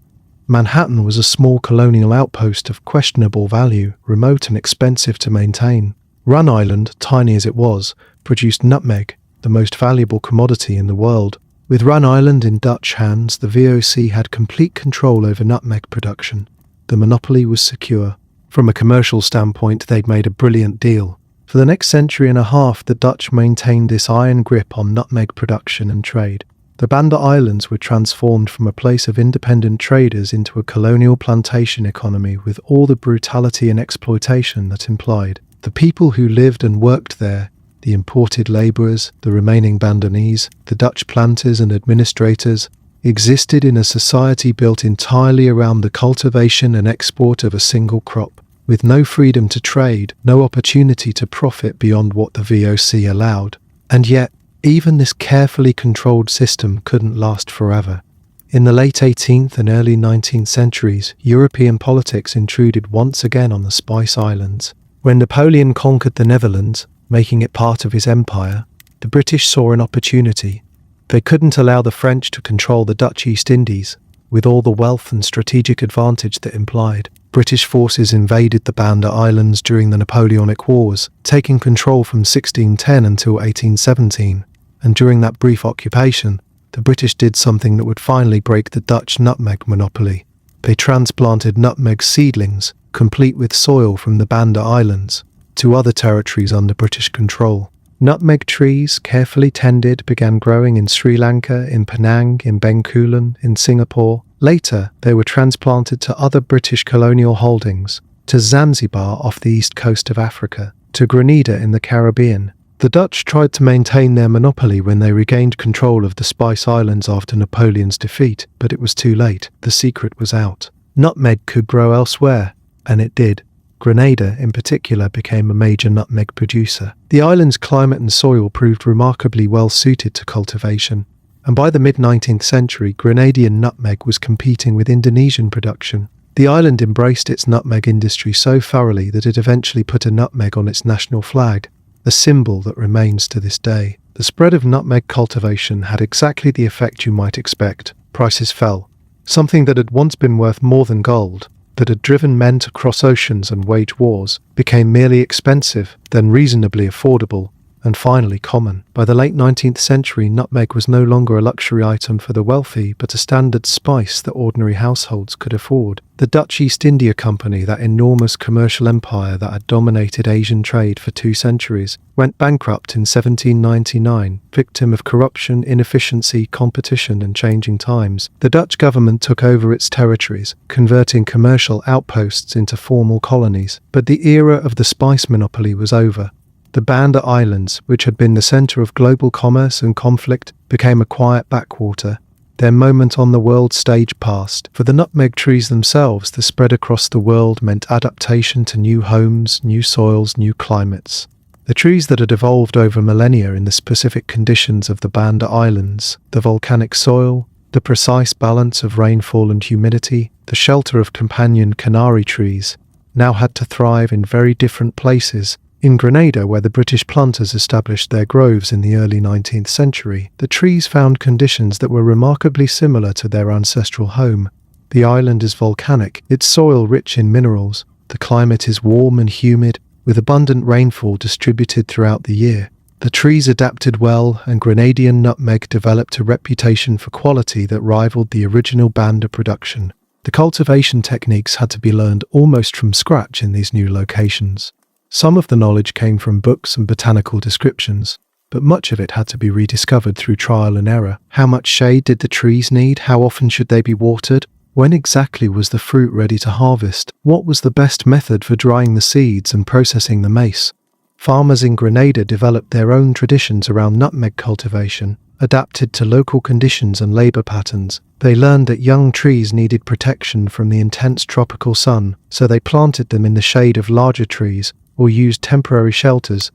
Manhattan was a small colonial outpost of questionable value, remote and expensive to maintain. Run Island, tiny as it was, produced nutmeg, the most valuable commodity in the world. With Run Island in Dutch hands, the VOC had complete control over nutmeg production. The monopoly was secure. From a commercial standpoint, they'd made a brilliant deal. For the next century and a half, the Dutch maintained this iron grip on nutmeg production and trade. The Banda Islands were transformed from a place of independent traders into a colonial plantation economy with all the brutality and exploitation that implied. The people who lived and worked there, the imported labourers, the remaining Bandanese, the Dutch planters and administrators, existed in a society built entirely around the cultivation and export of a single crop, with no freedom to trade, no opportunity to profit beyond what the VOC allowed. And yet, even this carefully controlled system couldn't last forever. In the late 18th and early 19th centuries, European politics intruded once again on the Spice Islands. When Napoleon conquered the Netherlands, making it part of his empire, the British saw an opportunity. They couldn't allow the French to control the Dutch East Indies, with all the wealth and strategic advantage that implied. British forces invaded the Banda Islands during the Napoleonic Wars, taking control from 1610 until 1817, and during that brief occupation, the British did something that would finally break the Dutch nutmeg monopoly. They transplanted nutmeg seedlings, complete with soil from the Banda Islands, to other territories under British control. Nutmeg trees, carefully tended, began growing in Sri Lanka, in Penang, in Bencoolen, in Singapore. Later, they were transplanted to other British colonial holdings, to Zanzibar off the east coast of Africa, to Grenada in the Caribbean. The Dutch tried to maintain their monopoly when they regained control of the Spice Islands after Napoleon's defeat, but it was too late. The secret was out. Nutmeg could grow elsewhere, and it did. Grenada, in particular, became a major nutmeg producer. The island's climate and soil proved remarkably well suited to cultivation, and by the mid-19th century, Grenadian nutmeg was competing with Indonesian production. The island embraced its nutmeg industry so thoroughly that it eventually put a nutmeg on its national flag, a symbol that remains to this day. The spread of nutmeg cultivation had exactly the effect you might expect. Prices fell. Something that had once been worth more than gold, that had driven men to cross oceans and wage wars, became merely expensive, then reasonably affordable, and finally common. By the late 19th century, nutmeg was no longer a luxury item for the wealthy, but a standard spice that ordinary households could afford. The Dutch East India Company, that enormous commercial empire that had dominated Asian trade for 2 centuries, went bankrupt in 1799, victim of corruption, inefficiency, competition, and changing times. The Dutch government took over its territories, converting commercial outposts into formal colonies. But the era of the spice monopoly was over. The Banda Islands, which had been the centre of global commerce and conflict, became a quiet backwater. Their moment on the world stage passed. For the nutmeg trees themselves, the spread across the world meant adaptation to new homes, new soils, new climates. The trees that had evolved over millennia in the specific conditions of the Banda Islands, the volcanic soil, the precise balance of rainfall and humidity, the shelter of companion canary trees, now had to thrive in very different places. In Grenada, where the British planters established their groves in the early 19th century, the trees found conditions that were remarkably similar to their ancestral home. The island is volcanic, its soil rich in minerals. The climate is warm and humid, with abundant rainfall distributed throughout the year. The trees adapted well, and Grenadian nutmeg developed a reputation for quality that rivaled the original Banda production. The cultivation techniques had to be learned almost from scratch in these new locations. Some of the knowledge came from books and botanical descriptions, but much of it had to be rediscovered through trial and error. How much shade did the trees need? How often should they be watered? When exactly was the fruit ready to harvest? What was the best method for drying the seeds and processing the mace? Farmers in Grenada developed their own traditions around nutmeg cultivation, adapted to local conditions and labour patterns. They learned that young trees needed protection from the intense tropical sun, so they planted them in the shade of larger trees, or used temporary shelters.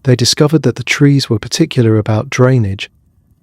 They discovered that the trees were particular about drainage.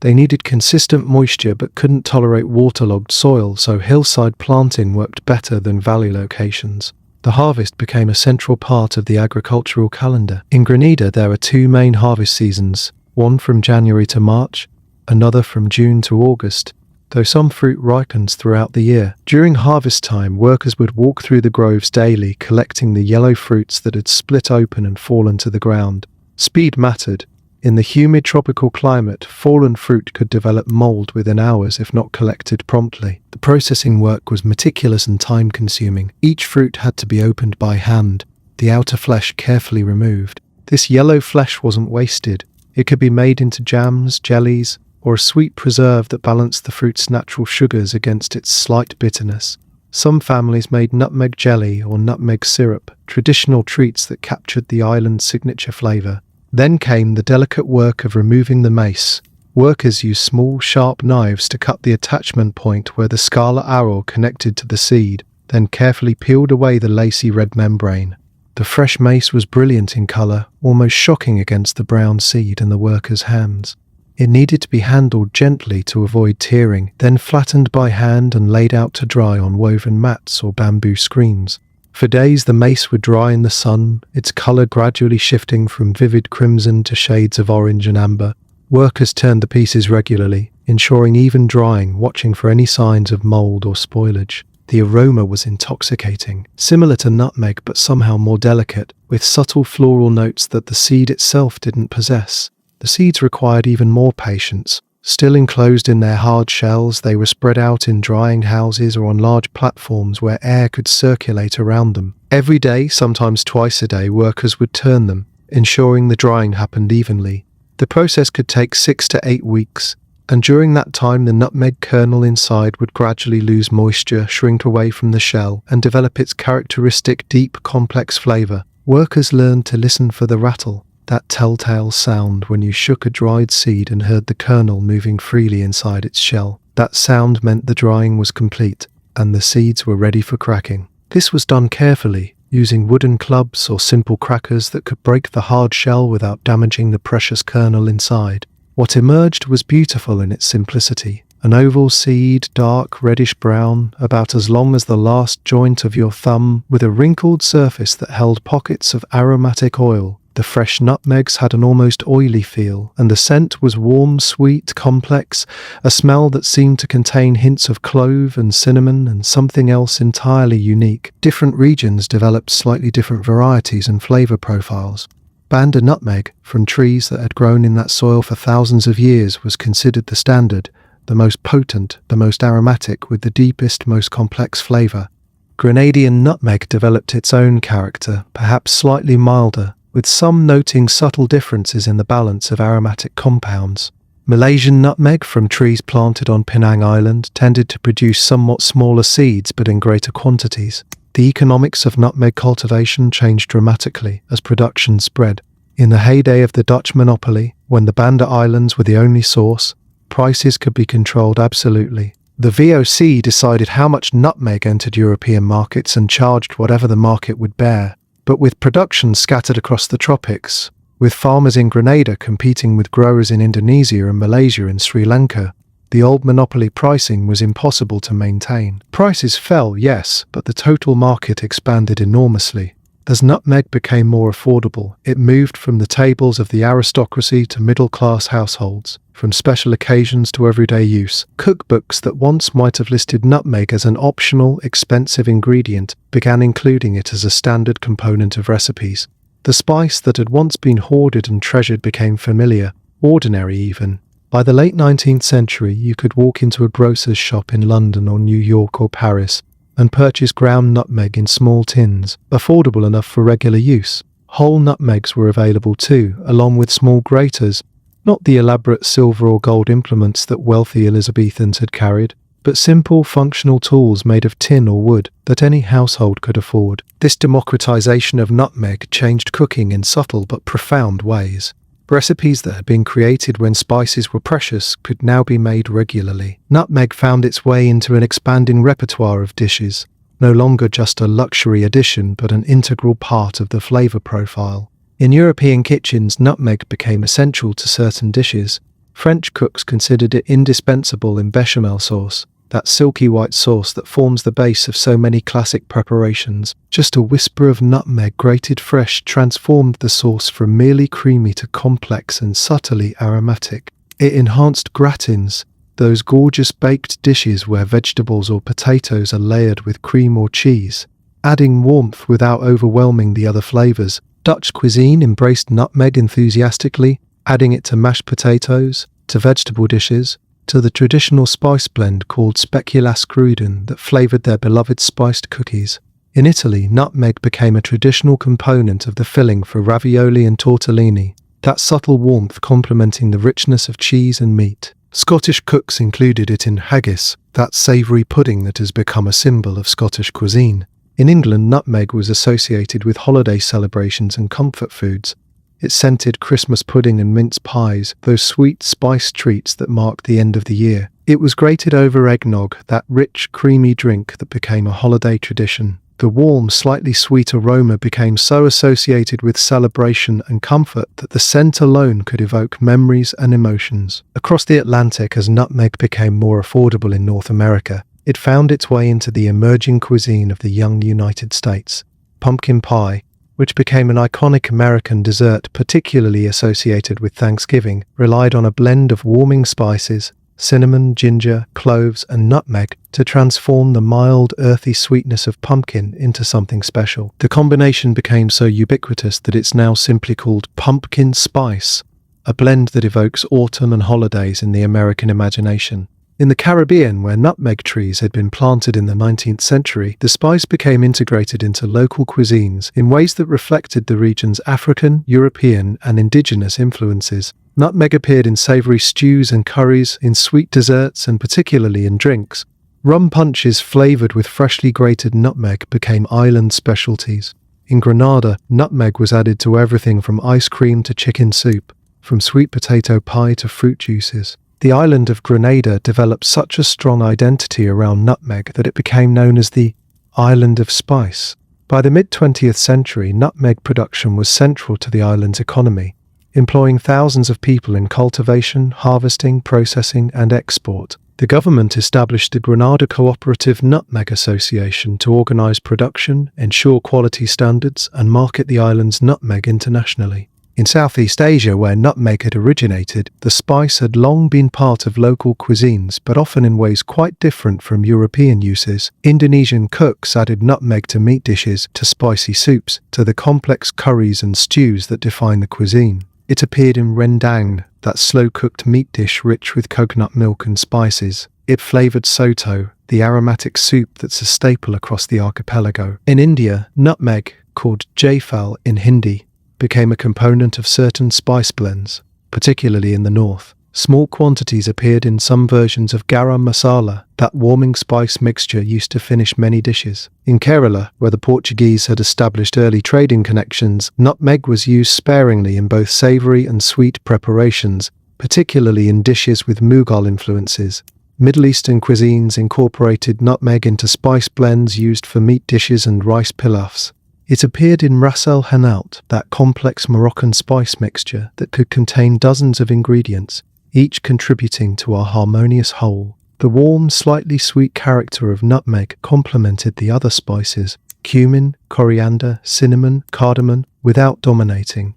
They needed consistent moisture but couldn't tolerate waterlogged soil, so hillside planting worked better than valley locations. The harvest became a central part of the agricultural calendar. In Grenada, there are 2 main harvest seasons, one from January to March, another from June to August, though some fruit ripens throughout the year. During harvest time, workers would walk through the groves daily, collecting the yellow fruits that had split open and fallen to the ground. Speed mattered. In the humid tropical climate, fallen fruit could develop mold within hours if not collected promptly. The processing work was meticulous and time-consuming. Each fruit had to be opened by hand, the outer flesh carefully removed. This yellow flesh wasn't wasted. It could be made into jams, jellies, or a sweet preserve that balanced the fruit's natural sugars against its slight bitterness. Some families made nutmeg jelly or nutmeg syrup, traditional treats that captured the island's signature flavour. Then came the delicate work of removing the mace. Workers used small, sharp knives to cut the attachment point where the scarlet arrow connected to the seed, then carefully peeled away the lacy red membrane. The fresh mace was brilliant in colour, almost shocking against the brown seed in the workers' hands. It needed to be handled gently to avoid tearing, then flattened by hand and laid out to dry on woven mats or bamboo screens. For days the mace would dry in the sun, its colour gradually shifting from vivid crimson to shades of orange and amber. Workers turned the pieces regularly, ensuring even drying, watching for any signs of mould or spoilage. The aroma was intoxicating, similar to nutmeg but somehow more delicate, with subtle floral notes that the seed itself didn't possess. The seeds required even more patience. Still enclosed in their hard shells, they were spread out in drying houses or on large platforms where air could circulate around them. Every day, sometimes twice a day, workers would turn them, ensuring the drying happened evenly. The process could take 6 to 8 weeks, and during that time the nutmeg kernel inside would gradually lose moisture, shrink away from the shell, and develop its characteristic deep, complex flavour. Workers learned to listen for the rattle, that telltale sound when you shook a dried seed and heard the kernel moving freely inside its shell. That sound meant the drying was complete, and the seeds were ready for cracking. This was done carefully, using wooden clubs or simple crackers that could break the hard shell without damaging the precious kernel inside. What emerged was beautiful in its simplicity. An oval seed, dark reddish-brown, about as long as the last joint of your thumb, with a wrinkled surface that held pockets of aromatic oil. The fresh nutmegs had an almost oily feel, and the scent was warm, sweet, complex, a smell that seemed to contain hints of clove and cinnamon and something else entirely unique. Different regions developed slightly different varieties and flavour profiles. Banda nutmeg, from trees that had grown in that soil for thousands of years, was considered the standard, the most potent, the most aromatic, with the deepest, most complex flavour. Grenadian nutmeg developed its own character, perhaps slightly milder, with some noting subtle differences in the balance of aromatic compounds. Malaysian nutmeg, from trees planted on Penang Island, tended to produce somewhat smaller seeds but in greater quantities. The economics of nutmeg cultivation changed dramatically as production spread. In the heyday of the Dutch monopoly, when the Banda Islands were the only source, prices could be controlled absolutely. The VOC decided how much nutmeg entered European markets and charged whatever the market would bear. But with production scattered across the tropics, with farmers in Grenada competing with growers in Indonesia and Malaysia and Sri Lanka, the old monopoly pricing was impossible to maintain. Prices fell, yes, but the total market expanded enormously. As nutmeg became more affordable, it moved from the tables of the aristocracy to middle-class households, from special occasions to everyday use. Cookbooks that once might have listed nutmeg as an optional, expensive ingredient began including it as a standard component of recipes. The spice that had once been hoarded and treasured became familiar, ordinary even. By the late 19th century, you could walk into a grocer's shop in London or New York or Paris and purchase ground nutmeg in small tins, affordable enough for regular use. Whole nutmegs were available too, along with small graters, not the elaborate silver or gold implements that wealthy Elizabethans had carried, but simple, functional tools made of tin or wood that any household could afford. This democratization of nutmeg changed cooking in subtle but profound ways. Recipes that had been created when spices were precious could now be made regularly. Nutmeg found its way into an expanding repertoire of dishes, no longer just a luxury addition but an integral part of the flavour profile. In European kitchens, nutmeg became essential to certain dishes. French cooks considered it indispensable in bechamel sauce, that silky white sauce that forms the base of so many classic preparations. Just a whisper of nutmeg grated fresh transformed the sauce from merely creamy to complex and subtly aromatic. It enhanced gratins, those gorgeous baked dishes where vegetables or potatoes are layered with cream or cheese, adding warmth without overwhelming the other flavours. Dutch cuisine embraced nutmeg enthusiastically, adding it to mashed potatoes, to vegetable dishes, to the traditional spice blend called speculaskruiden that flavoured their beloved spiced cookies. In Italy, nutmeg became a traditional component of the filling for ravioli and tortellini, that subtle warmth complementing the richness of cheese and meat. Scottish cooks included it in haggis, that savoury pudding that has become a symbol of Scottish cuisine. In England, nutmeg was associated with holiday celebrations and comfort foods. It scented Christmas pudding and mince pies, those sweet spiced treats that marked the end of the year. It was grated over eggnog, that rich, creamy drink that became a holiday tradition. The warm, slightly sweet aroma became so associated with celebration and comfort that the scent alone could evoke memories and emotions. Across the Atlantic, as nutmeg became more affordable in North America, it found its way into the emerging cuisine of the young United States. Pumpkin pie, which became an iconic American dessert particularly associated with Thanksgiving, relied on a blend of warming spices, cinnamon, ginger, cloves, and nutmeg to transform the mild, earthy sweetness of pumpkin into something special. The combination became so ubiquitous that it's now simply called pumpkin spice, a blend that evokes autumn and holidays in the American imagination. In the Caribbean, where nutmeg trees had been planted in the 19th century, the spice became integrated into local cuisines in ways that reflected the region's African, European, and indigenous influences. Nutmeg appeared in savory stews and curries, in sweet desserts, and particularly in drinks. Rum punches flavored with freshly grated nutmeg became island specialties. In Grenada, nutmeg was added to everything from ice cream to chicken soup, from sweet potato pie to fruit juices. The island of Grenada developed such a strong identity around nutmeg that it became known as the Island of Spice. By the mid-20th century, nutmeg production was central to the island's economy, employing thousands of people in cultivation, harvesting, processing, and export. The government established the Grenada Cooperative Nutmeg Association to organize production, ensure quality standards, and market the island's nutmeg internationally. In Southeast Asia, where nutmeg had originated, the spice had long been part of local cuisines, but often in ways quite different from European uses. Indonesian cooks added nutmeg to meat dishes, to spicy soups, to the complex curries and stews that define the cuisine. It appeared in rendang, that slow-cooked meat dish rich with coconut milk and spices. It flavored soto, the aromatic soup that's a staple across the archipelago. In India, nutmeg, called jaifal in Hindi, became a component of certain spice blends, particularly in the north. Small quantities appeared in some versions of garam masala, that warming spice mixture used to finish many dishes. In Kerala, where the Portuguese had established early trading connections, nutmeg was used sparingly in both savoury and sweet preparations, particularly in dishes with Mughal influences. Middle Eastern cuisines incorporated nutmeg into spice blends used for meat dishes and rice pilafs. It appeared in ras el hanout, that complex Moroccan spice mixture that could contain dozens of ingredients, each contributing to a harmonious whole. The warm, slightly sweet character of nutmeg complemented the other spices, cumin, coriander, cinnamon, cardamom, without dominating.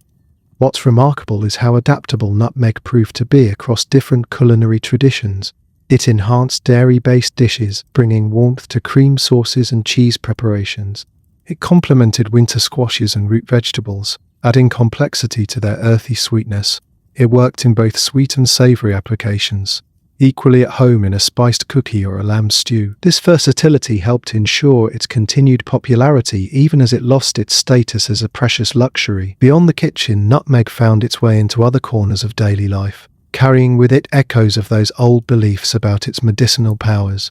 What's remarkable is how adaptable nutmeg proved to be across different culinary traditions. It enhanced dairy-based dishes, bringing warmth to cream sauces and cheese preparations. It complemented winter squashes and root vegetables, adding complexity to their earthy sweetness. It worked in both sweet and savoury applications, equally at home in a spiced cookie or a lamb stew. This versatility helped ensure its continued popularity even as it lost its status as a precious luxury. Beyond the kitchen, nutmeg found its way into other corners of daily life, carrying with it echoes of those old beliefs about its medicinal powers.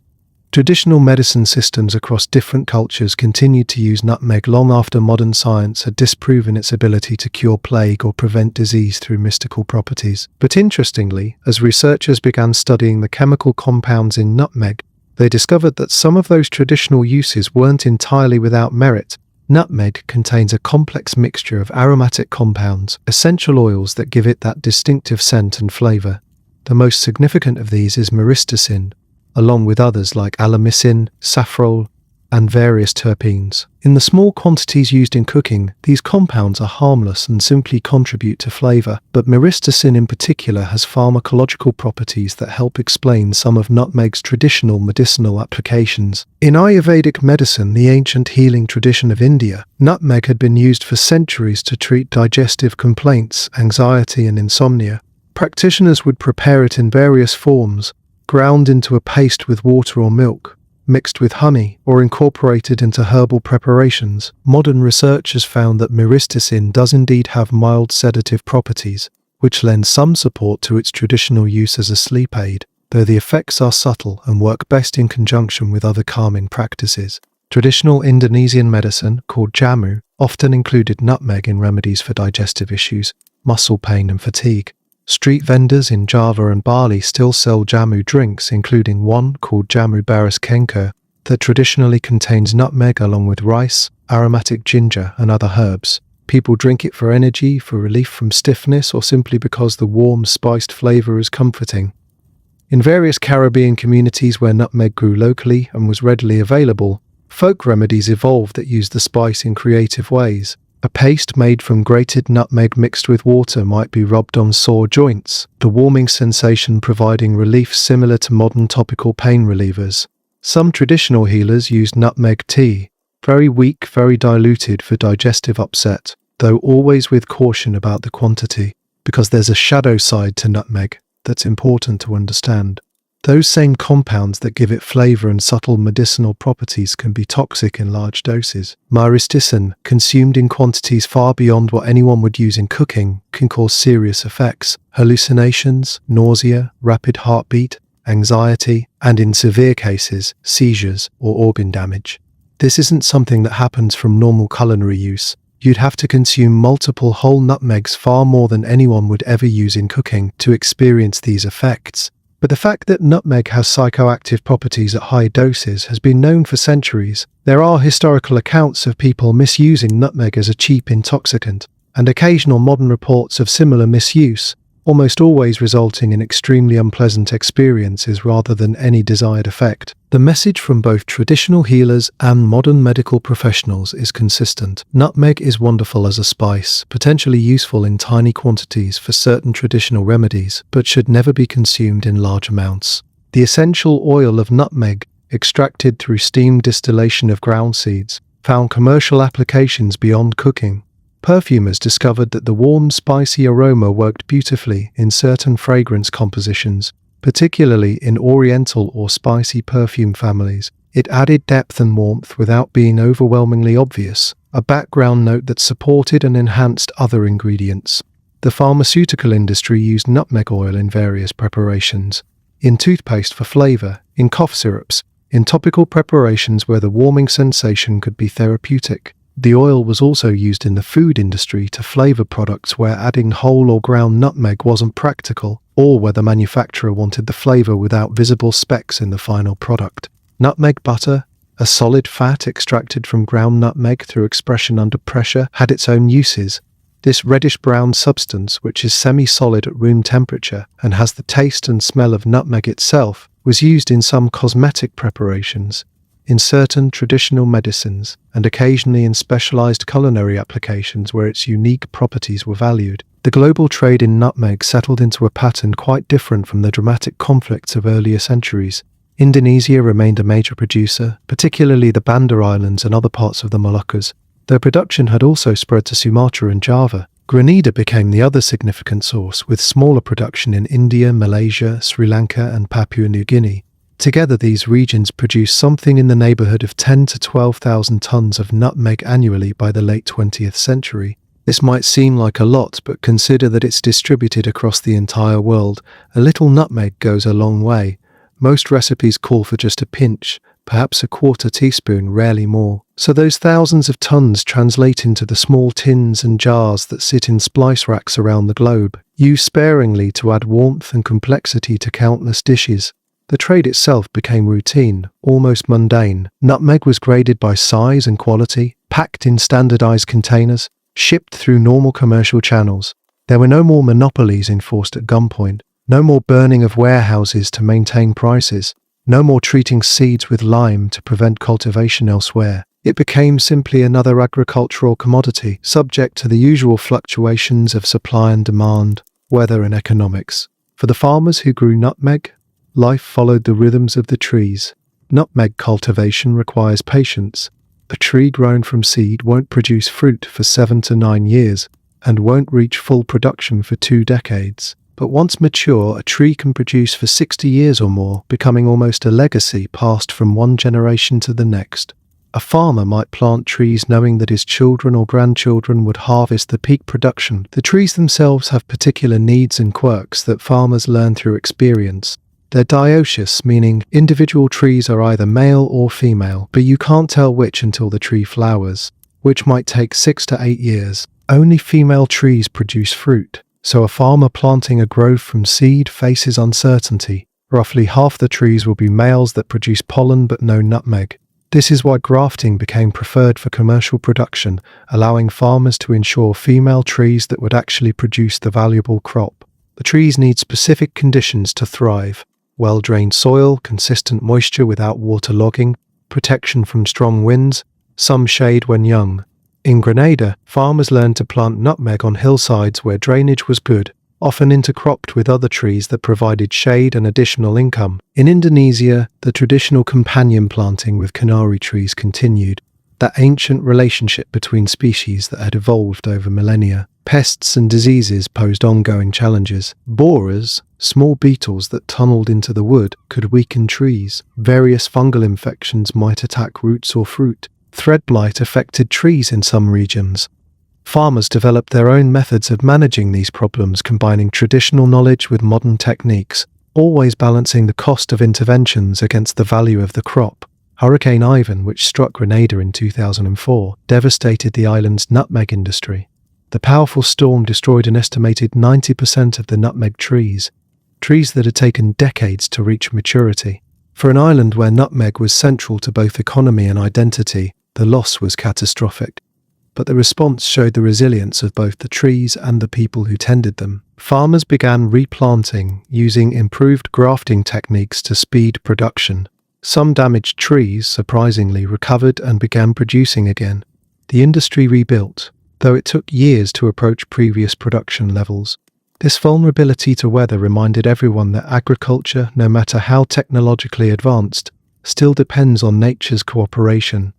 Traditional medicine systems across different cultures continued to use nutmeg long after modern science had disproven its ability to cure plague or prevent disease through mystical properties. But interestingly, as researchers began studying the chemical compounds in nutmeg, they discovered that some of those traditional uses weren't entirely without merit. Nutmeg contains a complex mixture of aromatic compounds, essential oils that give it that distinctive scent and flavor. The most significant of these is myristicin, along with others like alomycin, safrole, and various terpenes. In the small quantities used in cooking, these compounds are harmless and simply contribute to flavor, but myristicin in particular has pharmacological properties that help explain some of nutmeg's traditional medicinal applications. In Ayurvedic medicine, the ancient healing tradition of India, nutmeg had been used for centuries to treat digestive complaints, anxiety, and insomnia. Practitioners would prepare it in various forms, ground into a paste with water or milk, mixed with honey, or incorporated into herbal preparations. Modern research has found that myristicin does indeed have mild sedative properties, which lend some support to its traditional use as a sleep aid, though the effects are subtle and work best in conjunction with other calming practices. Traditional Indonesian medicine, called jamu, often included nutmeg in remedies for digestive issues. muscle pain and fatigue. Street vendors in Java and Bali still sell jamu drinks, including one called jamu baris kenko that traditionally contains nutmeg along with rice, aromatic ginger and other herbs. People drink it for energy, for relief from stiffness, or simply because the warm, spiced flavor is comforting. In various Caribbean communities where nutmeg grew locally and was readily available, folk remedies evolved that used the spice in creative ways. A paste made from grated nutmeg mixed with water might be rubbed on sore joints, the warming sensation providing relief similar to modern topical pain relievers. Some traditional healers used nutmeg tea, very weak, very diluted for digestive upset, though always with caution about the quantity, because there's a shadow side to nutmeg that's important to understand. Those same compounds that give it flavor and subtle medicinal properties can be toxic in large doses. Myristicin, consumed in quantities far beyond what anyone would use in cooking, can cause serious effects: hallucinations, nausea, rapid heartbeat, anxiety, and in severe cases, seizures or organ damage. This isn't something that happens from normal culinary use. You'd have to consume multiple whole nutmegs, far more than anyone would ever use in cooking, to experience these effects. But the fact that nutmeg has psychoactive properties at high doses has been known for centuries. There are historical accounts of people misusing nutmeg as a cheap intoxicant, and occasional modern reports of similar misuse, almost always resulting in extremely unpleasant experiences rather than any desired effect. The message from both traditional healers and modern medical professionals is consistent. Nutmeg is wonderful as a spice, potentially useful in tiny quantities for certain traditional remedies, but should never be consumed in large amounts. The essential oil of nutmeg, extracted through steam distillation of ground seeds, found commercial applications beyond cooking. Perfumers discovered that the warm, spicy aroma worked beautifully in certain fragrance compositions, particularly in oriental or spicy perfume families. It added depth and warmth without being overwhelmingly obvious, a background note that supported and enhanced other ingredients. The pharmaceutical industry used nutmeg oil in various preparations, in toothpaste for flavor, in cough syrups, in topical preparations where the warming sensation could be therapeutic. The oil was also used in the food industry to flavor products where adding whole or ground nutmeg wasn't practical, or where the manufacturer wanted the flavor without visible specks in the final product. Nutmeg butter, a solid fat extracted from ground nutmeg through expression under pressure, had its own uses. This reddish-brown substance, which is semi-solid at room temperature and has the taste and smell of nutmeg itself, was used in some cosmetic preparations, in certain traditional medicines, and occasionally in specialized culinary applications where its unique properties were valued. The global trade in nutmeg settled into a pattern quite different from the dramatic conflicts of earlier centuries. Indonesia remained a major producer, particularly the Banda Islands and other parts of the Moluccas, though production had also spread to Sumatra and Java. Grenada became the other significant source, with smaller production in India, Malaysia, Sri Lanka and Papua New Guinea. Together, these regions produced something in the neighborhood of 10 to 12,000 tons of nutmeg annually by the late 20th century. This might seem like a lot, but consider that it's distributed across the entire world. A little nutmeg goes a long way. Most recipes call for just a pinch, perhaps a quarter teaspoon, rarely more. So those thousands of tons translate into the small tins and jars that sit in splice racks around the globe, used sparingly to add warmth and complexity to countless dishes. The trade itself became routine, almost mundane. Nutmeg was graded by size and quality, packed in standardized containers, shipped through normal commercial channels. There were no more monopolies enforced at gunpoint, no more burning of warehouses to maintain prices, no more treating seeds with lime to prevent cultivation elsewhere. It became simply another agricultural commodity, subject to the usual fluctuations of supply and demand, weather and economics. For the farmers who grew nutmeg, life followed the rhythms of the trees. Nutmeg cultivation requires patience. A tree grown from seed won't produce fruit for 7 to 9 years and won't reach full production for 2 decades. But once mature, a tree can produce for 60 years or more, becoming almost a legacy passed from one generation to the next. A farmer might plant trees knowing that his children or grandchildren would harvest the peak production. The trees themselves have particular needs and quirks that farmers learn through experience. They're dioecious, meaning individual trees are either male or female, but you can't tell which until the tree flowers, which might take 6 to 8 years. Only female trees produce fruit, so a farmer planting a grove from seed faces uncertainty. Roughly half the trees will be males that produce pollen but no nutmeg. This is why grafting became preferred for commercial production, allowing farmers to ensure female trees that would actually produce the valuable crop. The trees need specific conditions to thrive: well-drained soil, consistent moisture without waterlogging, protection from strong winds, some shade when young. In Grenada, farmers learned to plant nutmeg on hillsides where drainage was good, often intercropped with other trees that provided shade and additional income. In Indonesia, the traditional companion planting with culinary trees continued, that ancient relationship between species that had evolved over millennia. Pests and diseases posed ongoing challenges. Borers, small beetles that tunneled into the wood, could weaken trees. Various fungal infections might attack roots or fruit. Thread blight affected trees in some regions. Farmers developed their own methods of managing these problems, combining traditional knowledge with modern techniques, always balancing the cost of interventions against the value of the crop. Hurricane Ivan, which struck Grenada in 2004, devastated the island's nutmeg industry. The powerful storm destroyed an estimated 90% of the nutmeg trees that had taken decades to reach maturity. For an island where nutmeg was central to both economy and identity, the loss was catastrophic. But the response showed the resilience of both the trees and the people who tended them. Farmers began replanting, using improved grafting techniques to speed production. Some damaged trees, surprisingly, recovered and began producing again. The industry rebuilt, though it took years to approach previous production levels. This vulnerability to weather reminded everyone that agriculture, no matter how technologically advanced, still depends on nature's cooperation.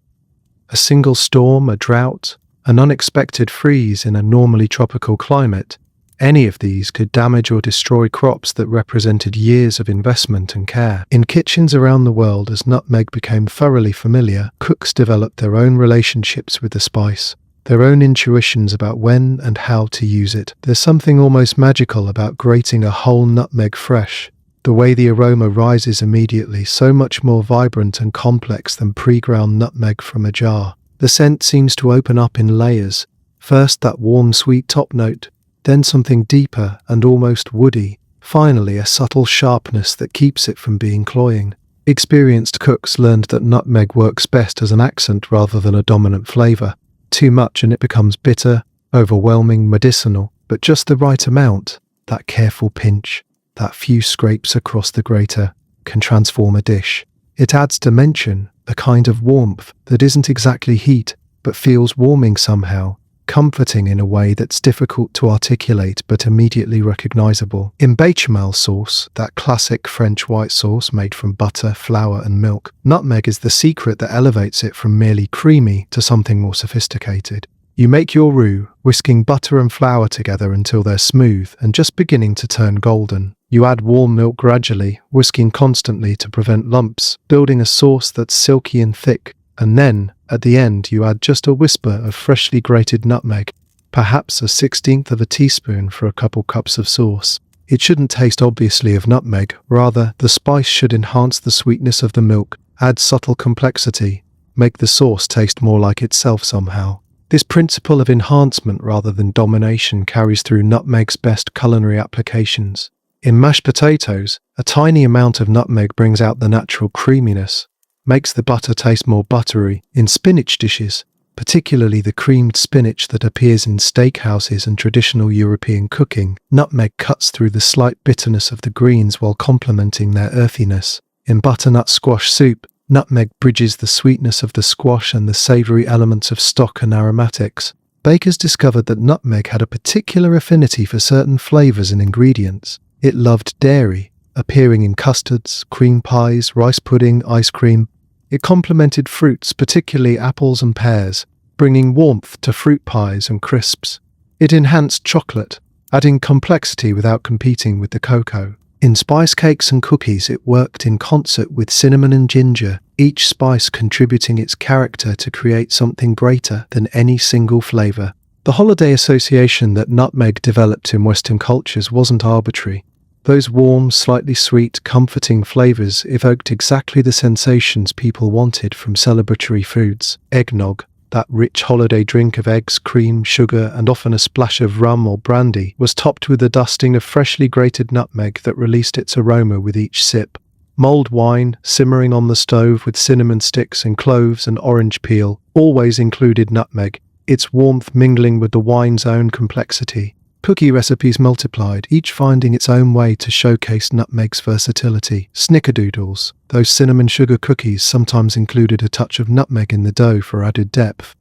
A single storm, a drought, an unexpected freeze in a normally tropical climate, any of these could damage or destroy crops that represented years of investment and care. In kitchens around the world, as nutmeg became thoroughly familiar, cooks developed their own relationships with the spice, their own intuitions about when and how to use it. There's something almost magical about grating a whole nutmeg fresh. The way the aroma rises immediately, so much more vibrant and complex than pre-ground nutmeg from a jar. The scent seems to open up in layers. First that warm, sweet top note, then something deeper and almost woody, finally a subtle sharpness that keeps it from being cloying. Experienced cooks learned that nutmeg works best as an accent rather than a dominant flavor. Too much and it becomes bitter, overwhelming, medicinal, but just the right amount, that careful pinch, that few scrapes across the grater, can transform a dish. It adds dimension, a kind of warmth that isn't exactly heat, but feels warming somehow, comforting in a way that's difficult to articulate but immediately recognizable. In bechamel sauce, that classic French white sauce made from butter, flour and milk, nutmeg is the secret that elevates it from merely creamy to something more sophisticated. You make your roux, whisking butter and flour together until they're smooth and just beginning to turn golden. You add warm milk gradually, whisking constantly to prevent lumps, building a sauce that's silky and thick. And then, at the end, you add just a whisper of freshly grated nutmeg, perhaps 1/16 of a teaspoon for a couple cups of sauce. It shouldn't taste obviously of nutmeg, rather, the spice should enhance the sweetness of the milk, add subtle complexity, make the sauce taste more like itself somehow. This principle of enhancement rather than domination carries through nutmeg's best culinary applications. In mashed potatoes, a tiny amount of nutmeg brings out the natural creaminess, makes the butter taste more buttery. In spinach dishes, particularly the creamed spinach that appears in steakhouses and traditional European cooking, nutmeg cuts through the slight bitterness of the greens while complementing their earthiness. In butternut squash soup, nutmeg bridges the sweetness of the squash and the savoury elements of stock and aromatics. Bakers discovered that nutmeg had a particular affinity for certain flavours and ingredients. It loved dairy, appearing in custards, cream pies, rice pudding, ice cream. It complemented fruits, particularly apples and pears, bringing warmth to fruit pies and crisps. It enhanced chocolate, adding complexity without competing with the cocoa. In spice cakes and cookies, it worked in concert with cinnamon and ginger, each spice contributing its character to create something greater than any single flavour. The holiday association that nutmeg developed in Western cultures wasn't arbitrary. Those warm, slightly sweet, comforting flavours evoked exactly the sensations people wanted from celebratory foods. Eggnog, that rich holiday drink of eggs, cream, sugar, and often a splash of rum or brandy, was topped with a dusting of freshly grated nutmeg that released its aroma with each sip. Mulled wine, simmering on the stove with cinnamon sticks and cloves and orange peel, always included nutmeg, its warmth mingling with the wine's own complexity. Cookie recipes multiplied, each finding its own way to showcase nutmeg's versatility. Snickerdoodles, those cinnamon sugar cookies, sometimes included a touch of nutmeg in the dough for added depth.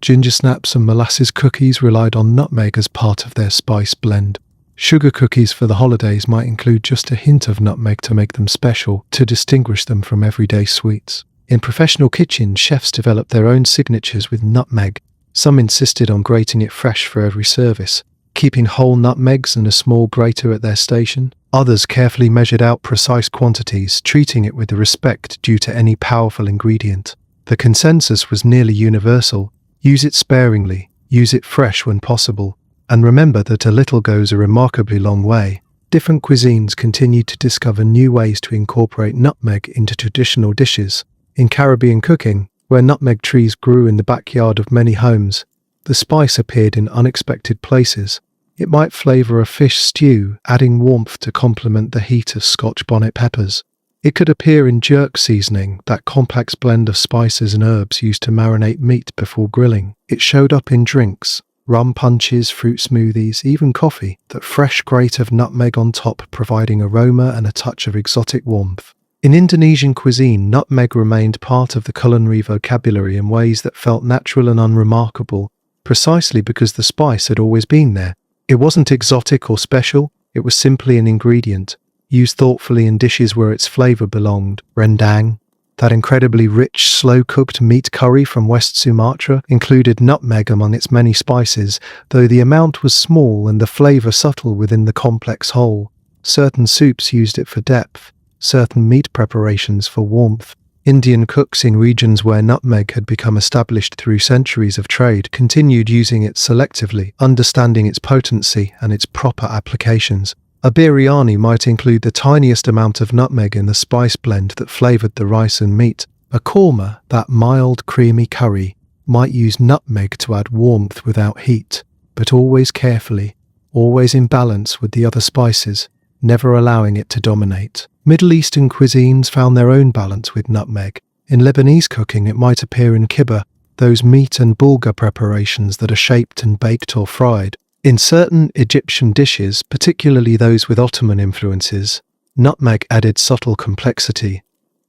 Ginger snaps and molasses cookies relied on nutmeg as part of their spice blend. Sugar cookies for the holidays might include just a hint of nutmeg to make them special, to distinguish them from everyday sweets. In professional kitchens, chefs developed their own signatures with nutmeg. Some insisted on grating it fresh for every service, keeping whole nutmegs and a small grater at their station. Others carefully measured out precise quantities, treating it with the respect due to any powerful ingredient. The consensus was nearly universal: use it sparingly, use it fresh when possible, and remember that a little goes a remarkably long way. Different cuisines continued to discover new ways to incorporate nutmeg into traditional dishes. In Caribbean cooking, where nutmeg trees grew in the backyard of many homes, the spice appeared in unexpected places. It might flavour a fish stew, adding warmth to complement the heat of Scotch bonnet peppers. It could appear in jerk seasoning, that complex blend of spices and herbs used to marinate meat before grilling. It showed up in drinks, rum punches, fruit smoothies, even coffee, that fresh grate of nutmeg on top providing aroma and a touch of exotic warmth. In Indonesian cuisine, nutmeg remained part of the culinary vocabulary in ways that felt natural and unremarkable, precisely because the spice had always been there. It wasn't exotic or special, it was simply an ingredient, used thoughtfully in dishes where its flavour belonged. Rendang, that incredibly rich, slow-cooked meat curry from West Sumatra, included nutmeg among its many spices, though the amount was small and the flavour subtle within the complex whole. Certain soups used it for depth, certain meat preparations for warmth. Indian cooks in regions where nutmeg had become established through centuries of trade continued using it selectively, understanding its potency and its proper applications. A biryani might include the tiniest amount of nutmeg in the spice blend that flavoured the rice and meat. A korma, that mild, creamy curry, might use nutmeg to add warmth without heat, but always carefully, always in balance with the other spices, never allowing it to dominate. Middle Eastern cuisines found their own balance with nutmeg. In Lebanese cooking, it might appear in kibbeh, those meat and bulgur preparations that are shaped and baked or fried. In certain Egyptian dishes, particularly those with Ottoman influences, nutmeg added subtle complexity.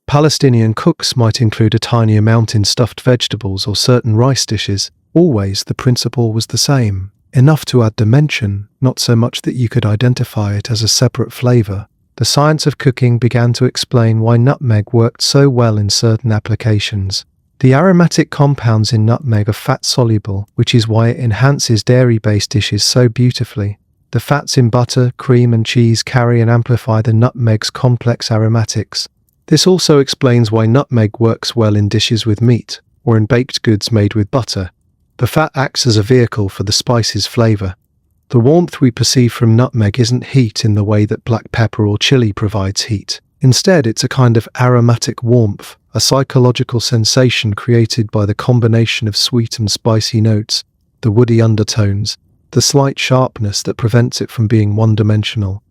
Palestinian cooks might include a tiny amount in stuffed vegetables or certain rice dishes. Always the principle was the same: enough to add dimension, not so much that you could identify it as a separate flavour. The science of cooking began to explain why nutmeg worked so well in certain applications. The aromatic compounds in nutmeg are fat-soluble, which is why it enhances dairy-based dishes so beautifully. The fats in butter, cream and cheese carry and amplify the nutmeg's complex aromatics. This also explains why nutmeg works well in dishes with meat, or in baked goods made with butter. The fat acts as a vehicle for the spice's flavour. The warmth we perceive from nutmeg isn't heat in the way that black pepper or chili provides heat. Instead, it's a kind of aromatic warmth, a psychological sensation created by the combination of sweet and spicy notes, the woody undertones, the slight sharpness that prevents it from being one-dimensional.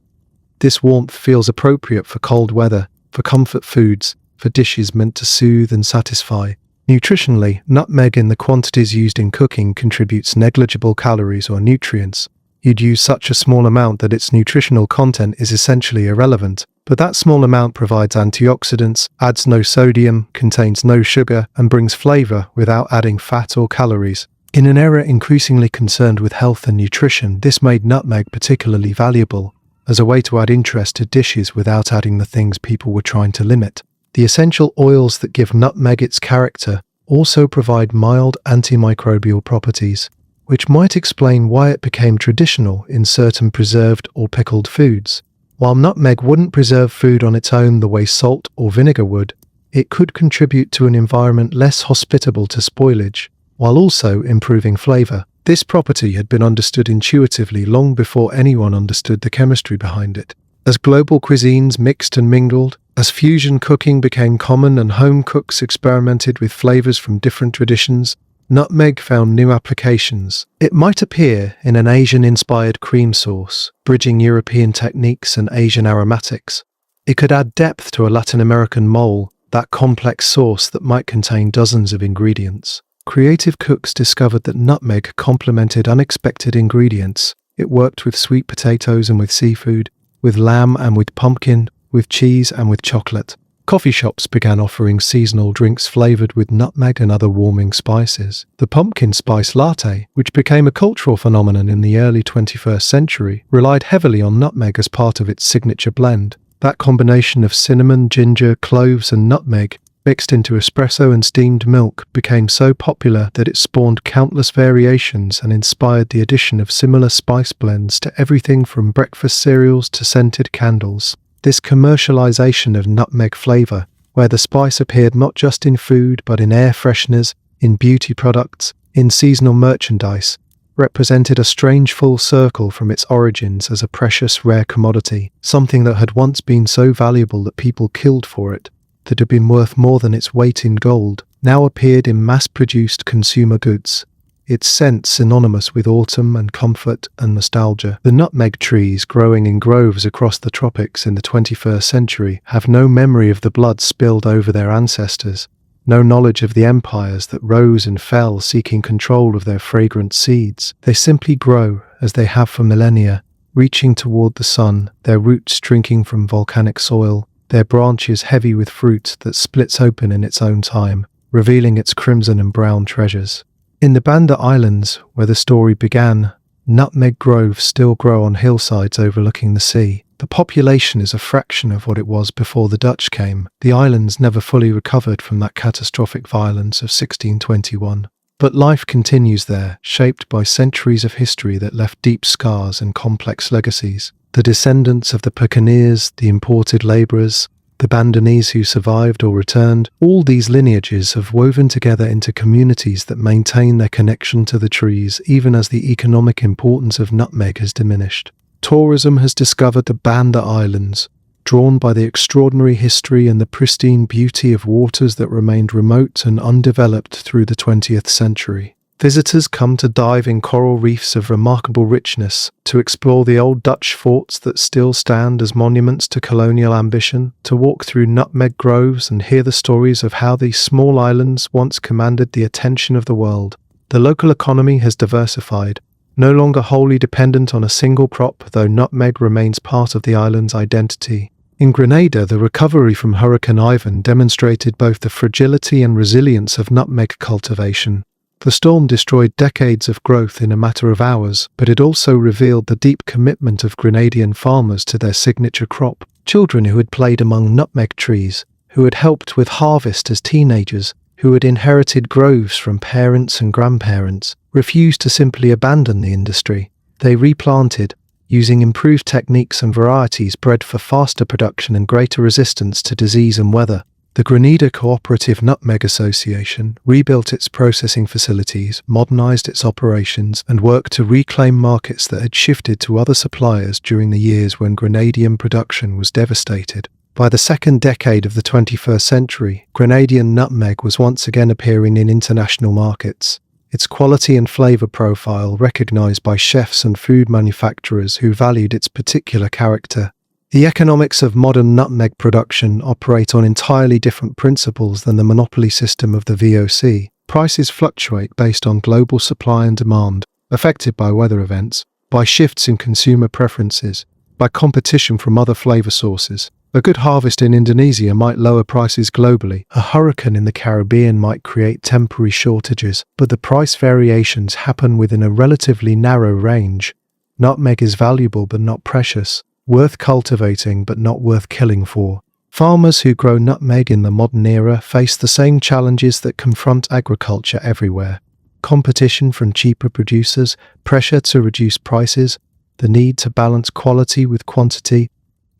This warmth feels appropriate for cold weather, for comfort foods, for dishes meant to soothe and satisfy. Nutritionally, nutmeg in the quantities used in cooking contributes negligible calories or nutrients. You'd use such a small amount that its nutritional content is essentially irrelevant, but that small amount provides antioxidants, adds no sodium, contains no sugar, and brings flavour without adding fat or calories. In an era increasingly concerned with health and nutrition, this made nutmeg particularly valuable, as a way to add interest to dishes without adding the things people were trying to limit. The essential oils that give nutmeg its character also provide mild antimicrobial properties, which might explain why it became traditional in certain preserved or pickled foods. While nutmeg wouldn't preserve food on its own the way salt or vinegar would, it could contribute to an environment less hospitable to spoilage, while also improving flavour. This property had been understood intuitively long before anyone understood the chemistry behind it. As global cuisines mixed and mingled, as fusion cooking became common and home cooks experimented with flavours from different traditions, Nutmeg found new applications. It might appear in an Asian-inspired cream sauce, bridging European techniques and Asian aromatics. It could add depth to a Latin American mole, that complex sauce that might contain dozens of ingredients. Creative cooks discovered that nutmeg complemented unexpected ingredients. It worked with sweet potatoes and with seafood, with lamb and with pumpkin, with cheese and with chocolate. Coffee shops began offering seasonal drinks flavored with nutmeg and other warming spices. The pumpkin spice latte, which became a cultural phenomenon in the early 21st century, relied heavily on nutmeg as part of its signature blend. That combination of cinnamon, ginger, cloves, and nutmeg, mixed into espresso and steamed milk, became so popular that it spawned countless variations and inspired the addition of similar spice blends to everything from breakfast cereals to scented candles. This commercialization of nutmeg flavor, where the spice appeared not just in food but in air fresheners, in beauty products, in seasonal merchandise, represented a strange full circle from its origins as a precious rare commodity, something that had once been so valuable that people killed for it, that had been worth more than its weight in gold, now appeared in mass-produced consumer goods. Its scent synonymous with autumn and comfort and nostalgia. The nutmeg trees growing in groves across the tropics in the 21st century have no memory of the blood spilled over their ancestors, no knowledge of the empires that rose and fell seeking control of their fragrant seeds. They simply grow, as they have for millennia, reaching toward the sun, their roots drinking from volcanic soil, their branches heavy with fruit that splits open in its own time, revealing its crimson and brown treasures. In the Banda Islands, where the story began, nutmeg groves still grow on hillsides overlooking the sea. The population is a fraction of what it was before the Dutch came. The islands never fully recovered from that catastrophic violence of 1621. But life continues there, shaped by centuries of history that left deep scars and complex legacies. The descendants of the Pekingese, the imported labourers, the Bandanese who survived or returned, all these lineages have woven together into communities that maintain their connection to the trees even as the economic importance of nutmeg has diminished. Tourism has discovered the Banda Islands, drawn by the extraordinary history and the pristine beauty of waters that remained remote and undeveloped through the 20th century. Visitors come to dive in coral reefs of remarkable richness, to explore the old Dutch forts that still stand as monuments to colonial ambition, to walk through nutmeg groves and hear the stories of how these small islands once commanded the attention of the world. The local economy has diversified, no longer wholly dependent on a single crop, though nutmeg remains part of the island's identity. In Grenada, the recovery from Hurricane Ivan demonstrated both the fragility and resilience of nutmeg cultivation. The storm destroyed decades of growth in a matter of hours, but it also revealed the deep commitment of Grenadian farmers to their signature crop. Children who had played among nutmeg trees, who had helped with harvest as teenagers, who had inherited groves from parents and grandparents, refused to simply abandon the industry. They replanted, using improved techniques and varieties bred for faster production and greater resistance to disease and weather. The Grenada Cooperative Nutmeg Association rebuilt its processing facilities, modernized its operations, and worked to reclaim markets that had shifted to other suppliers during the years when Grenadian production was devastated. By the second decade of the 21st century, Grenadian nutmeg was once again appearing in international markets. Its quality and flavor profile recognized by chefs and food manufacturers who valued its particular character. The economics of modern nutmeg production operate on entirely different principles than the monopoly system of the VOC. Prices fluctuate based on global supply and demand, affected by weather events, by shifts in consumer preferences, by competition from other flavor sources. A good harvest in Indonesia might lower prices globally. A hurricane in the Caribbean might create temporary shortages, but the price variations happen within a relatively narrow range. Nutmeg is valuable but not precious, worth cultivating but not worth killing for. Farmers who grow nutmeg in the modern era face the same challenges that confront agriculture everywhere. Competition from cheaper producers, pressure to reduce prices, the need to balance quality with quantity,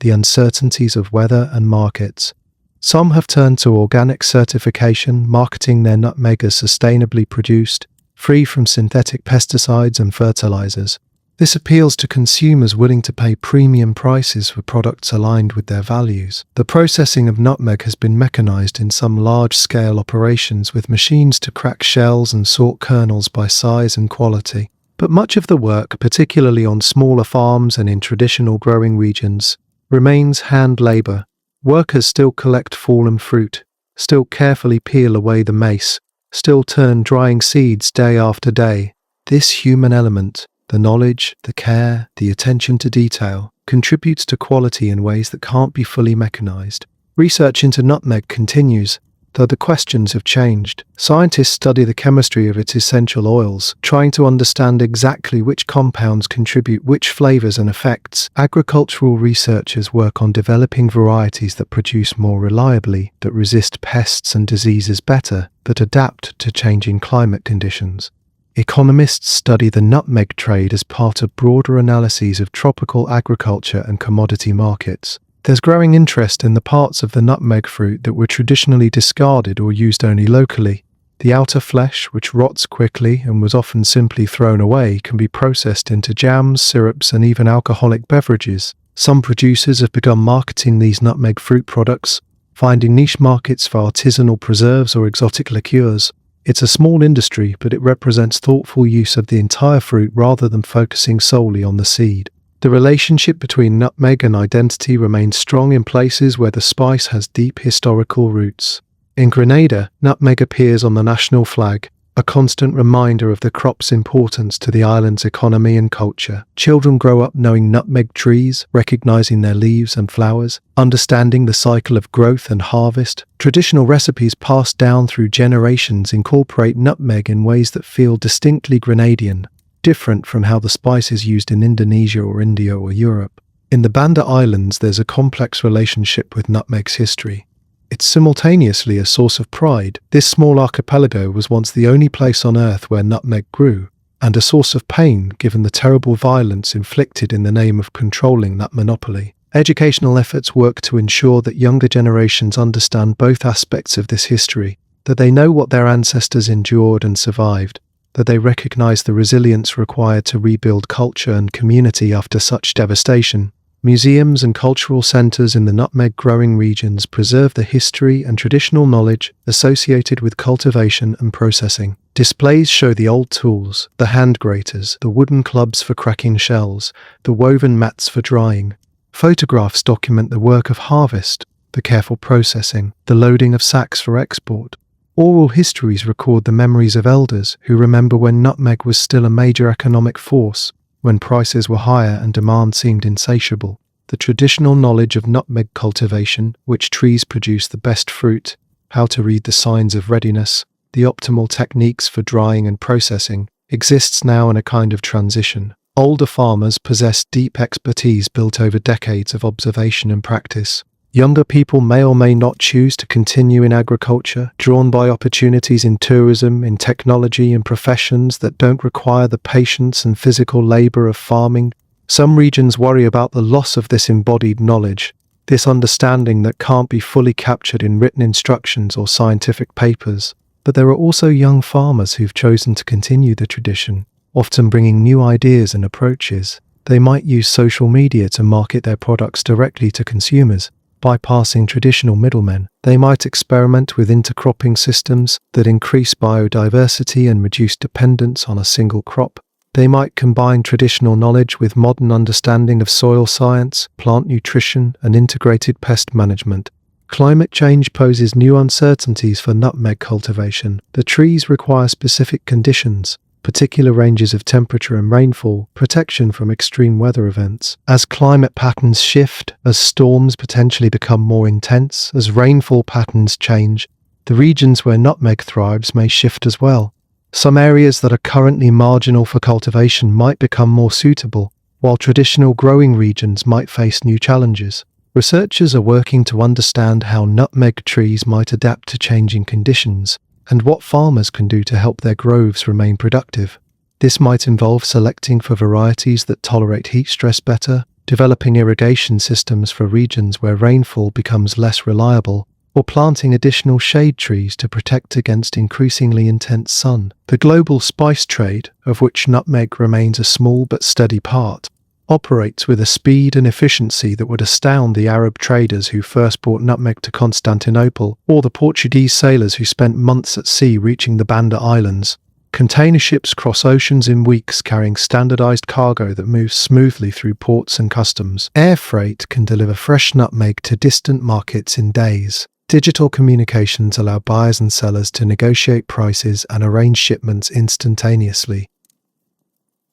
the uncertainties of weather and markets. Some have turned to organic certification, marketing their nutmeg as sustainably produced, free from synthetic pesticides and fertilizers. This appeals to consumers willing to pay premium prices for products aligned with their values. The processing of nutmeg has been mechanized in some large-scale operations with machines to crack shells and sort kernels by size and quality. But much of the work, particularly on smaller farms and in traditional growing regions, remains hand labor. Workers still collect fallen fruit, still carefully peel away the mace, still turn drying seeds day after day. This human element, the knowledge, the care, the attention to detail, contributes to quality in ways that can't be fully mechanized. Research into nutmeg continues, though the questions have changed. Scientists study the chemistry of its essential oils, trying to understand exactly which compounds contribute which flavors and effects. Agricultural researchers work on developing varieties that produce more reliably, that resist pests and diseases better, that adapt to changing climate conditions. Economists study the nutmeg trade as part of broader analyses of tropical agriculture and commodity markets. There's growing interest in the parts of the nutmeg fruit that were traditionally discarded or used only locally. The outer flesh, which rots quickly and was often simply thrown away, can be processed into jams, syrups, and even alcoholic beverages. Some producers have begun marketing these nutmeg fruit products, finding niche markets for artisanal preserves or exotic liqueurs. It's a small industry, but it represents thoughtful use of the entire fruit rather than focusing solely on the seed. The relationship between nutmeg and identity remains strong in places where the spice has deep historical roots. In Grenada, nutmeg appears on the national flag, a constant reminder of the crop's importance to the island's economy and culture. Children grow up knowing nutmeg trees, recognizing their leaves and flowers, understanding the cycle of growth and harvest. Traditional recipes passed down through generations incorporate nutmeg in ways that feel distinctly Grenadian, different from how the spice is used in Indonesia or India or Europe. In the Banda Islands, there's a complex relationship with nutmeg's history. It's simultaneously a source of pride. This small archipelago was once the only place on Earth where nutmeg grew, and a source of pain given the terrible violence inflicted in the name of controlling that monopoly. Educational efforts work to ensure that younger generations understand both aspects of this history, that they know what their ancestors endured and survived, that they recognize the resilience required to rebuild culture and community after such devastation. Museums and cultural centers in the nutmeg-growing regions preserve the history and traditional knowledge associated with cultivation and processing. Displays show the old tools, the hand graters, the wooden clubs for cracking shells, the woven mats for drying. Photographs document the work of harvest, the careful processing, the loading of sacks for export. Oral histories record the memories of elders who remember when nutmeg was still a major economic force, when prices were higher and demand seemed insatiable. The traditional knowledge of nutmeg cultivation, which trees produce the best fruit, how to read the signs of readiness, the optimal techniques for drying and processing, exists now in a kind of transition. Older farmers possess deep expertise built over decades of observation and practice. Younger people may or may not choose to continue in agriculture, drawn by opportunities in tourism, in technology, and professions that don't require the patience and physical labor of farming. Some regions worry about the loss of this embodied knowledge, this understanding that can't be fully captured in written instructions or scientific papers. But there are also young farmers who've chosen to continue the tradition, often bringing new ideas and approaches. They might use social media to market their products directly to consumers, bypassing traditional middlemen. They might experiment with intercropping systems that increase biodiversity and reduce dependence on a single crop. They might combine traditional knowledge with modern understanding of soil science, plant nutrition, and integrated pest management. Climate change poses new uncertainties for nutmeg cultivation. The trees require specific conditions, particular ranges of temperature and rainfall, protection from extreme weather events. As climate patterns shift, as storms potentially become more intense, as rainfall patterns change, the regions where nutmeg thrives may shift as well. Some areas that are currently marginal for cultivation might become more suitable, while traditional growing regions might face new challenges. Researchers are working to understand how nutmeg trees might adapt to changing conditions, and what farmers can do to help their groves remain productive. This might involve selecting for varieties that tolerate heat stress better, developing irrigation systems for regions where rainfall becomes less reliable, or planting additional shade trees to protect against increasingly intense sun. The global spice trade, of which nutmeg remains a small but steady part, operates with a speed and efficiency that would astound the Arab traders who first brought nutmeg to Constantinople, or the Portuguese sailors who spent months at sea reaching the Banda Islands. Container ships cross oceans in weeks carrying standardized cargo that moves smoothly through ports and customs. Air freight can deliver fresh nutmeg to distant markets in days. Digital communications allow buyers and sellers to negotiate prices and arrange shipments instantaneously.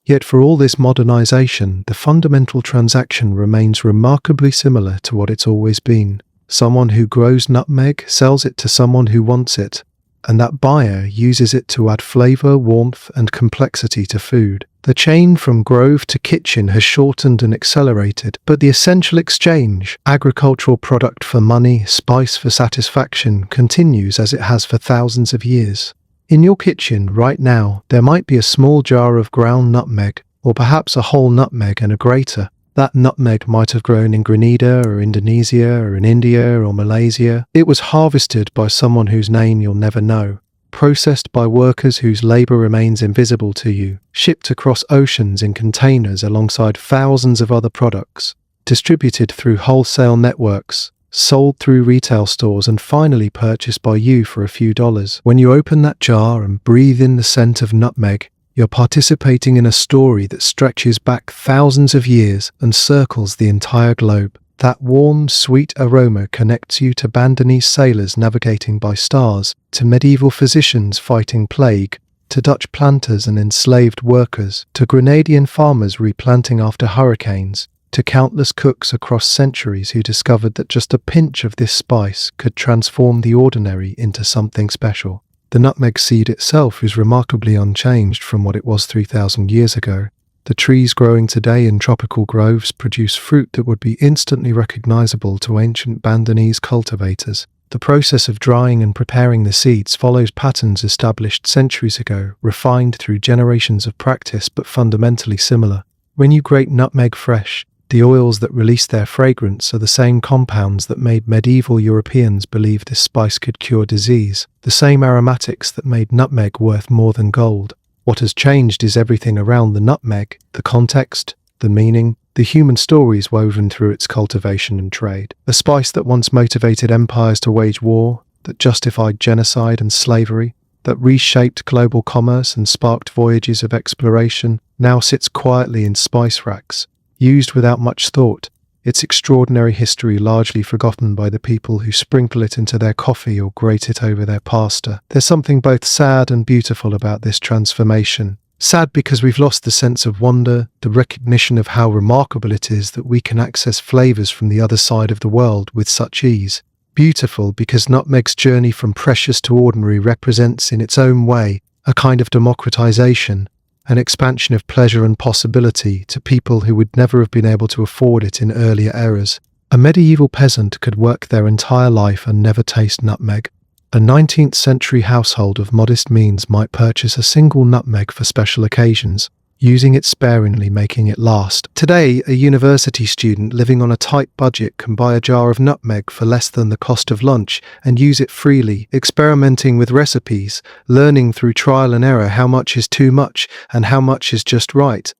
Yet for all this modernization, the fundamental transaction remains remarkably similar to what it's always been. Someone who grows nutmeg sells it to someone who wants it, and that buyer uses it to add flavor, warmth, and complexity to food. The chain from grove to kitchen has shortened and accelerated, but the essential exchange, agricultural product for money, spice for satisfaction, continues as it has for thousands of years. In your kitchen right now, there might be a small jar of ground nutmeg, or perhaps a whole nutmeg and a grater. That nutmeg might have grown in Grenada or Indonesia or in India or Malaysia. It was harvested by someone whose name you'll never know, processed by workers whose labor remains invisible to you, shipped across oceans in containers alongside thousands of other products, distributed through wholesale networks, sold through retail stores, and finally purchased by you for a few dollars. When you open that jar and breathe in the scent of nutmeg, you're participating in a story that stretches back thousands of years and circles the entire globe. That warm, sweet aroma connects you to Bandanese sailors navigating by stars, to medieval physicians fighting plague, to Dutch planters and enslaved workers, to Grenadian farmers replanting after hurricanes, to countless cooks across centuries who discovered that just a pinch of this spice could transform the ordinary into something special. The nutmeg seed itself is remarkably unchanged from what it was 3,000 years ago. The trees growing today in tropical groves produce fruit that would be instantly recognizable to ancient Bandanese cultivators. The process of drying and preparing the seeds follows patterns established centuries ago, refined through generations of practice but fundamentally similar. When you grate nutmeg fresh, the oils that release their fragrance are the same compounds that made medieval Europeans believe this spice could cure disease, the same aromatics that made nutmeg worth more than gold. What has changed is everything around the nutmeg, the context, the meaning, the human stories woven through its cultivation and trade. A spice that once motivated empires to wage war, that justified genocide and slavery, that reshaped global commerce and sparked voyages of exploration, now sits quietly in spice racks, used without much thought, its extraordinary history largely forgotten by the people who sprinkle it into their coffee or grate it over their pasta. There's something both sad and beautiful about this transformation. Sad because we've lost the sense of wonder, the recognition of how remarkable it is that we can access flavors from the other side of the world with such ease. Beautiful because nutmeg's journey from precious to ordinary represents in its own way a kind of democratization, an expansion of pleasure and possibility to people who would never have been able to afford it in earlier eras. A medieval peasant could work their entire life and never taste nutmeg. A 19th century household of modest means might purchase a single nutmeg for special occasions, using it sparingly, making it last. Today, a university student living on a tight budget can buy a jar of nutmeg for less than the cost of lunch and use it freely, experimenting with recipes, learning through trial and error how much is too much and how much is just right.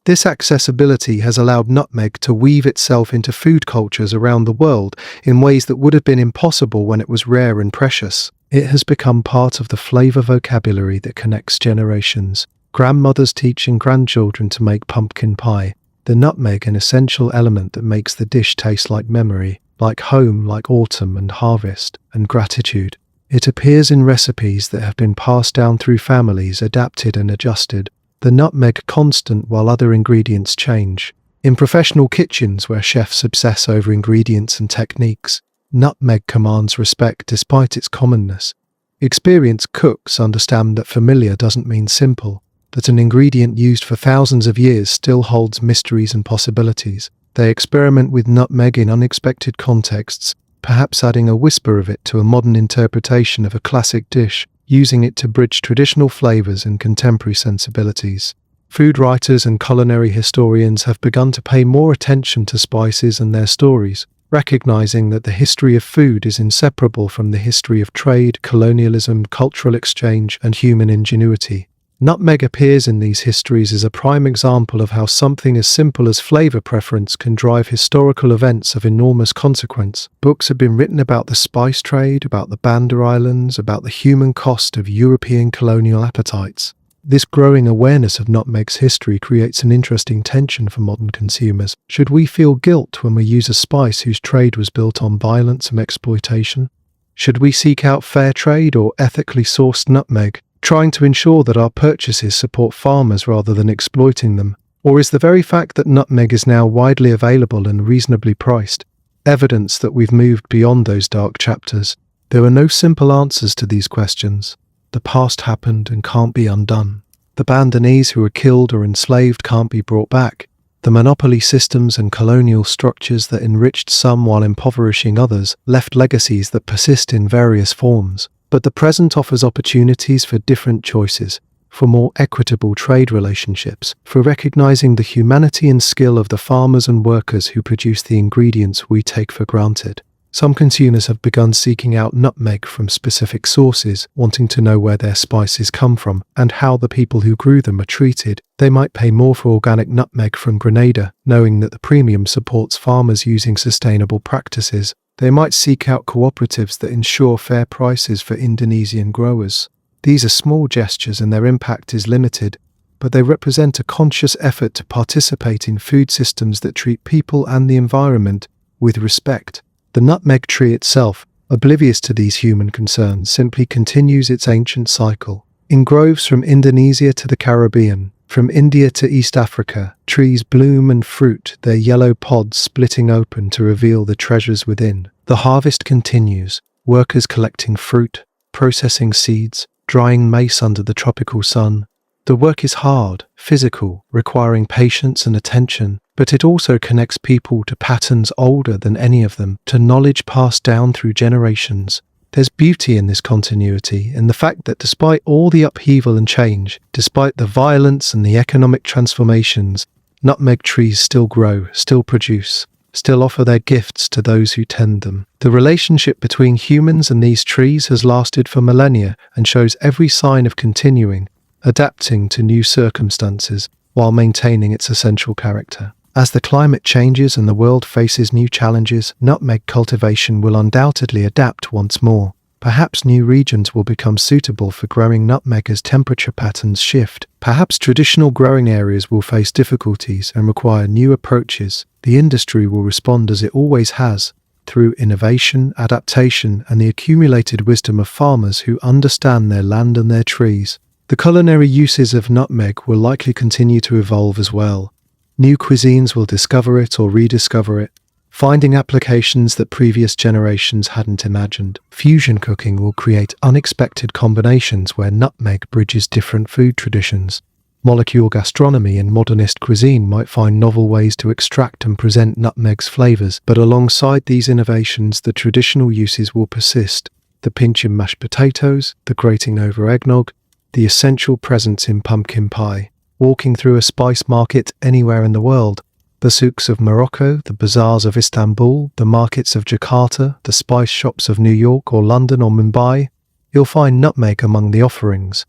This accessibility has allowed nutmeg to weave itself into food cultures around the world in ways that would have been impossible when it was rare and precious. It has become part of the flavor vocabulary that connects generations. Grandmothers teaching grandchildren to make pumpkin pie. The nutmeg, an essential element that makes the dish taste like memory, like home, like autumn and harvest, and gratitude. It appears in recipes that have been passed down through families, adapted and adjusted. The nutmeg constant while other ingredients change. In professional kitchens where chefs obsess over ingredients and techniques, nutmeg commands respect despite its commonness. Experienced cooks understand that familiar doesn't mean simple, that an ingredient used for thousands of years still holds mysteries and possibilities. They experiment with nutmeg in unexpected contexts, perhaps adding a whisper of it to a modern interpretation of a classic dish, using it to bridge traditional flavors and contemporary sensibilities. Food writers and culinary historians have begun to pay more attention to spices and their stories. recognizing that the history of food is inseparable from the history of trade, colonialism, cultural exchange, and human ingenuity. Nutmeg appears in these histories as a prime example of how something as simple as flavor preference can drive historical events of enormous consequence. Books have been written about the spice trade, about the Banda Islands, about the human cost of European colonial appetites. This growing awareness of nutmeg's history creates an interesting tension for modern consumers. Should we feel guilt when we use a spice whose trade was built on violence and exploitation? Should we seek out fair trade or ethically sourced nutmeg, trying to ensure that our purchases support farmers rather than exploiting them? Or is the very fact that nutmeg is now widely available and reasonably priced evidence that we've moved beyond those dark chapters? There are no simple answers to these questions. The past happened and can't be undone. The Bandanese who were killed or enslaved can't be brought back. The monopoly systems and colonial structures that enriched some while impoverishing others left legacies that persist in various forms. But the present offers opportunities for different choices, for more equitable trade relationships, for recognizing the humanity and skill of the farmers and workers who produce the ingredients we take for granted. Some consumers have begun seeking out nutmeg from specific sources, wanting to know where their spices come from and how the people who grew them are treated. They might pay more for organic nutmeg from Grenada, knowing that the premium supports farmers using sustainable practices. They might seek out cooperatives that ensure fair prices for Indonesian growers. These are small gestures and their impact is limited, but they represent a conscious effort to participate in food systems that treat people and the environment with respect. The nutmeg tree itself, oblivious to these human concerns, simply continues its ancient cycle. In groves from Indonesia to the Caribbean, from India to East Africa, trees bloom and fruit, their yellow pods splitting open to reveal the treasures within. The harvest continues, workers collecting fruit, processing seeds, drying maize under the tropical sun. The work is hard, physical, requiring patience and attention, but it also connects people to patterns older than any of them, to knowledge passed down through generations. There's beauty in this continuity, in the fact that despite all the upheaval and change, despite the violence and the economic transformations, nutmeg trees still grow, still produce, still offer their gifts to those who tend them. The relationship between humans and these trees has lasted for millennia and shows every sign of continuing, adapting to new circumstances while maintaining its essential character. As the climate changes and the world faces new challenges, nutmeg cultivation will undoubtedly adapt once more. Perhaps new regions will become suitable for growing nutmeg as temperature patterns shift. Perhaps traditional growing areas will face difficulties and require new approaches. The industry will respond as it always has, through innovation, adaptation, and the accumulated wisdom of farmers who understand their land and their trees. The culinary uses of nutmeg will likely continue to evolve as well. New cuisines will discover it or rediscover it, finding applications that previous generations hadn't imagined. Fusion cooking will create unexpected combinations where nutmeg bridges different food traditions. Molecule gastronomy and modernist cuisine might find novel ways to extract and present nutmeg's flavors, but alongside these innovations, the traditional uses will persist. The pinch in mashed potatoes, the grating over eggnog, the essential presence in pumpkin pie. Walking through a spice market anywhere in the world, the souks of Morocco, the bazaars of Istanbul, the markets of Jakarta, the spice shops of New York or London or Mumbai, you'll find nutmeg among the offerings.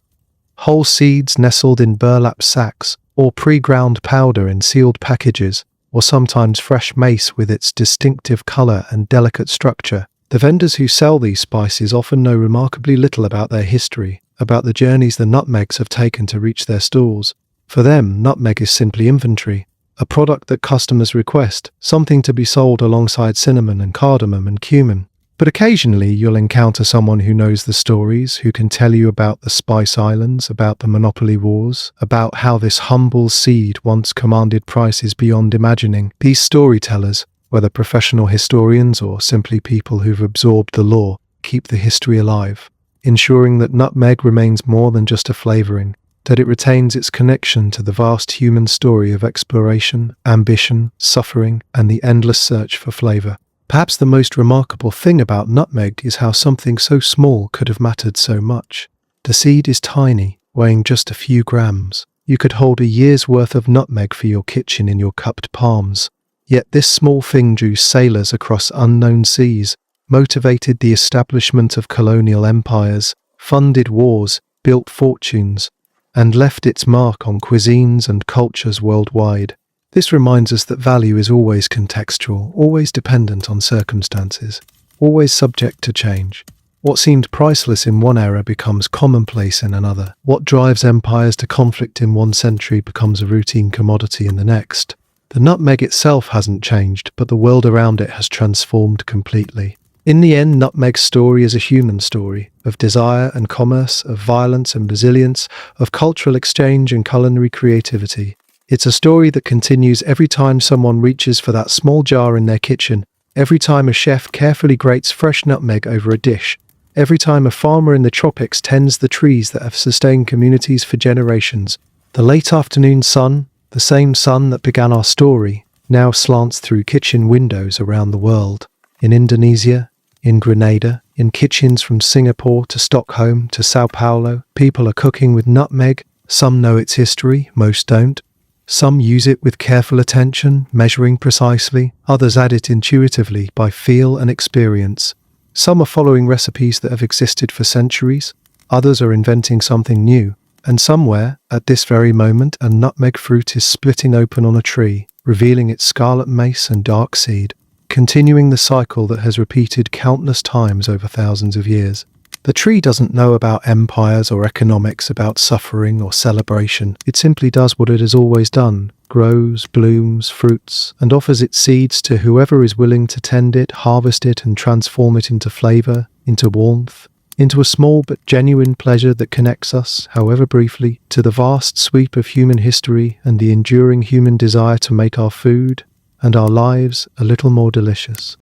Whole seeds nestled in burlap sacks, or pre-ground powder in sealed packages, or sometimes fresh mace with its distinctive colour and delicate structure. The vendors who sell these spices often know remarkably little about their history, about the journeys the nutmegs have taken to reach their stalls. For them, nutmeg is simply inventory, a product that customers request, something to be sold alongside cinnamon and cardamom and cumin. But occasionally you'll encounter someone who knows the stories, who can tell you about the Spice Islands, about the monopoly wars, about how this humble seed once commanded prices beyond imagining. These storytellers, whether professional historians or simply people who've absorbed the lore, keep the history alive, ensuring that nutmeg remains more than just a flavouring, that it retains its connection to the vast human story of exploration, ambition, suffering, and the endless search for flavour. Perhaps the most remarkable thing about nutmeg is how something so small could have mattered so much. The seed is tiny, weighing just a few grams. You could hold a year's worth of nutmeg for your kitchen in your cupped palms. Yet this small thing drew sailors across unknown seas, motivated the establishment of colonial empires, funded wars, built fortunes, and left its mark on cuisines and cultures worldwide. This reminds us that value is always contextual, always dependent on circumstances, always subject to change. What seemed priceless in one era becomes commonplace in another. What drives empires to conflict in one century becomes a routine commodity in the next. The nutmeg itself hasn't changed, but the world around it has transformed completely. In the end, Nutmeg's story is a human story, of desire and commerce, of violence and resilience, of cultural exchange and culinary creativity. It's a story that continues every time someone reaches for that small jar in their kitchen, every time a chef carefully grates fresh nutmeg over a dish, every time a farmer in the tropics tends the trees that have sustained communities for generations. The late afternoon sun, the same sun that began our story, now slants through kitchen windows around the world. In Indonesia, in Grenada, in kitchens from Singapore to Stockholm to Sao Paulo, people are cooking with nutmeg. Some know its history, most don't. Some use it with careful attention, measuring precisely. Others add it intuitively by feel and experience. Some are following recipes that have existed for centuries. Others are inventing something new. And somewhere, at this very moment, a nutmeg fruit is splitting open on a tree, revealing its scarlet mace and dark seed, continuing the cycle that has repeated countless times over thousands of years. The tree doesn't know about empires or economics, about suffering or celebration. It simply does what it has always done, grows, blooms, fruits, and offers its seeds to whoever is willing to tend it, harvest it, and transform it into flavor, into warmth, into a small but genuine pleasure that connects us, however briefly, to the vast sweep of human history and the enduring human desire to make our food and our lives a little more delicious.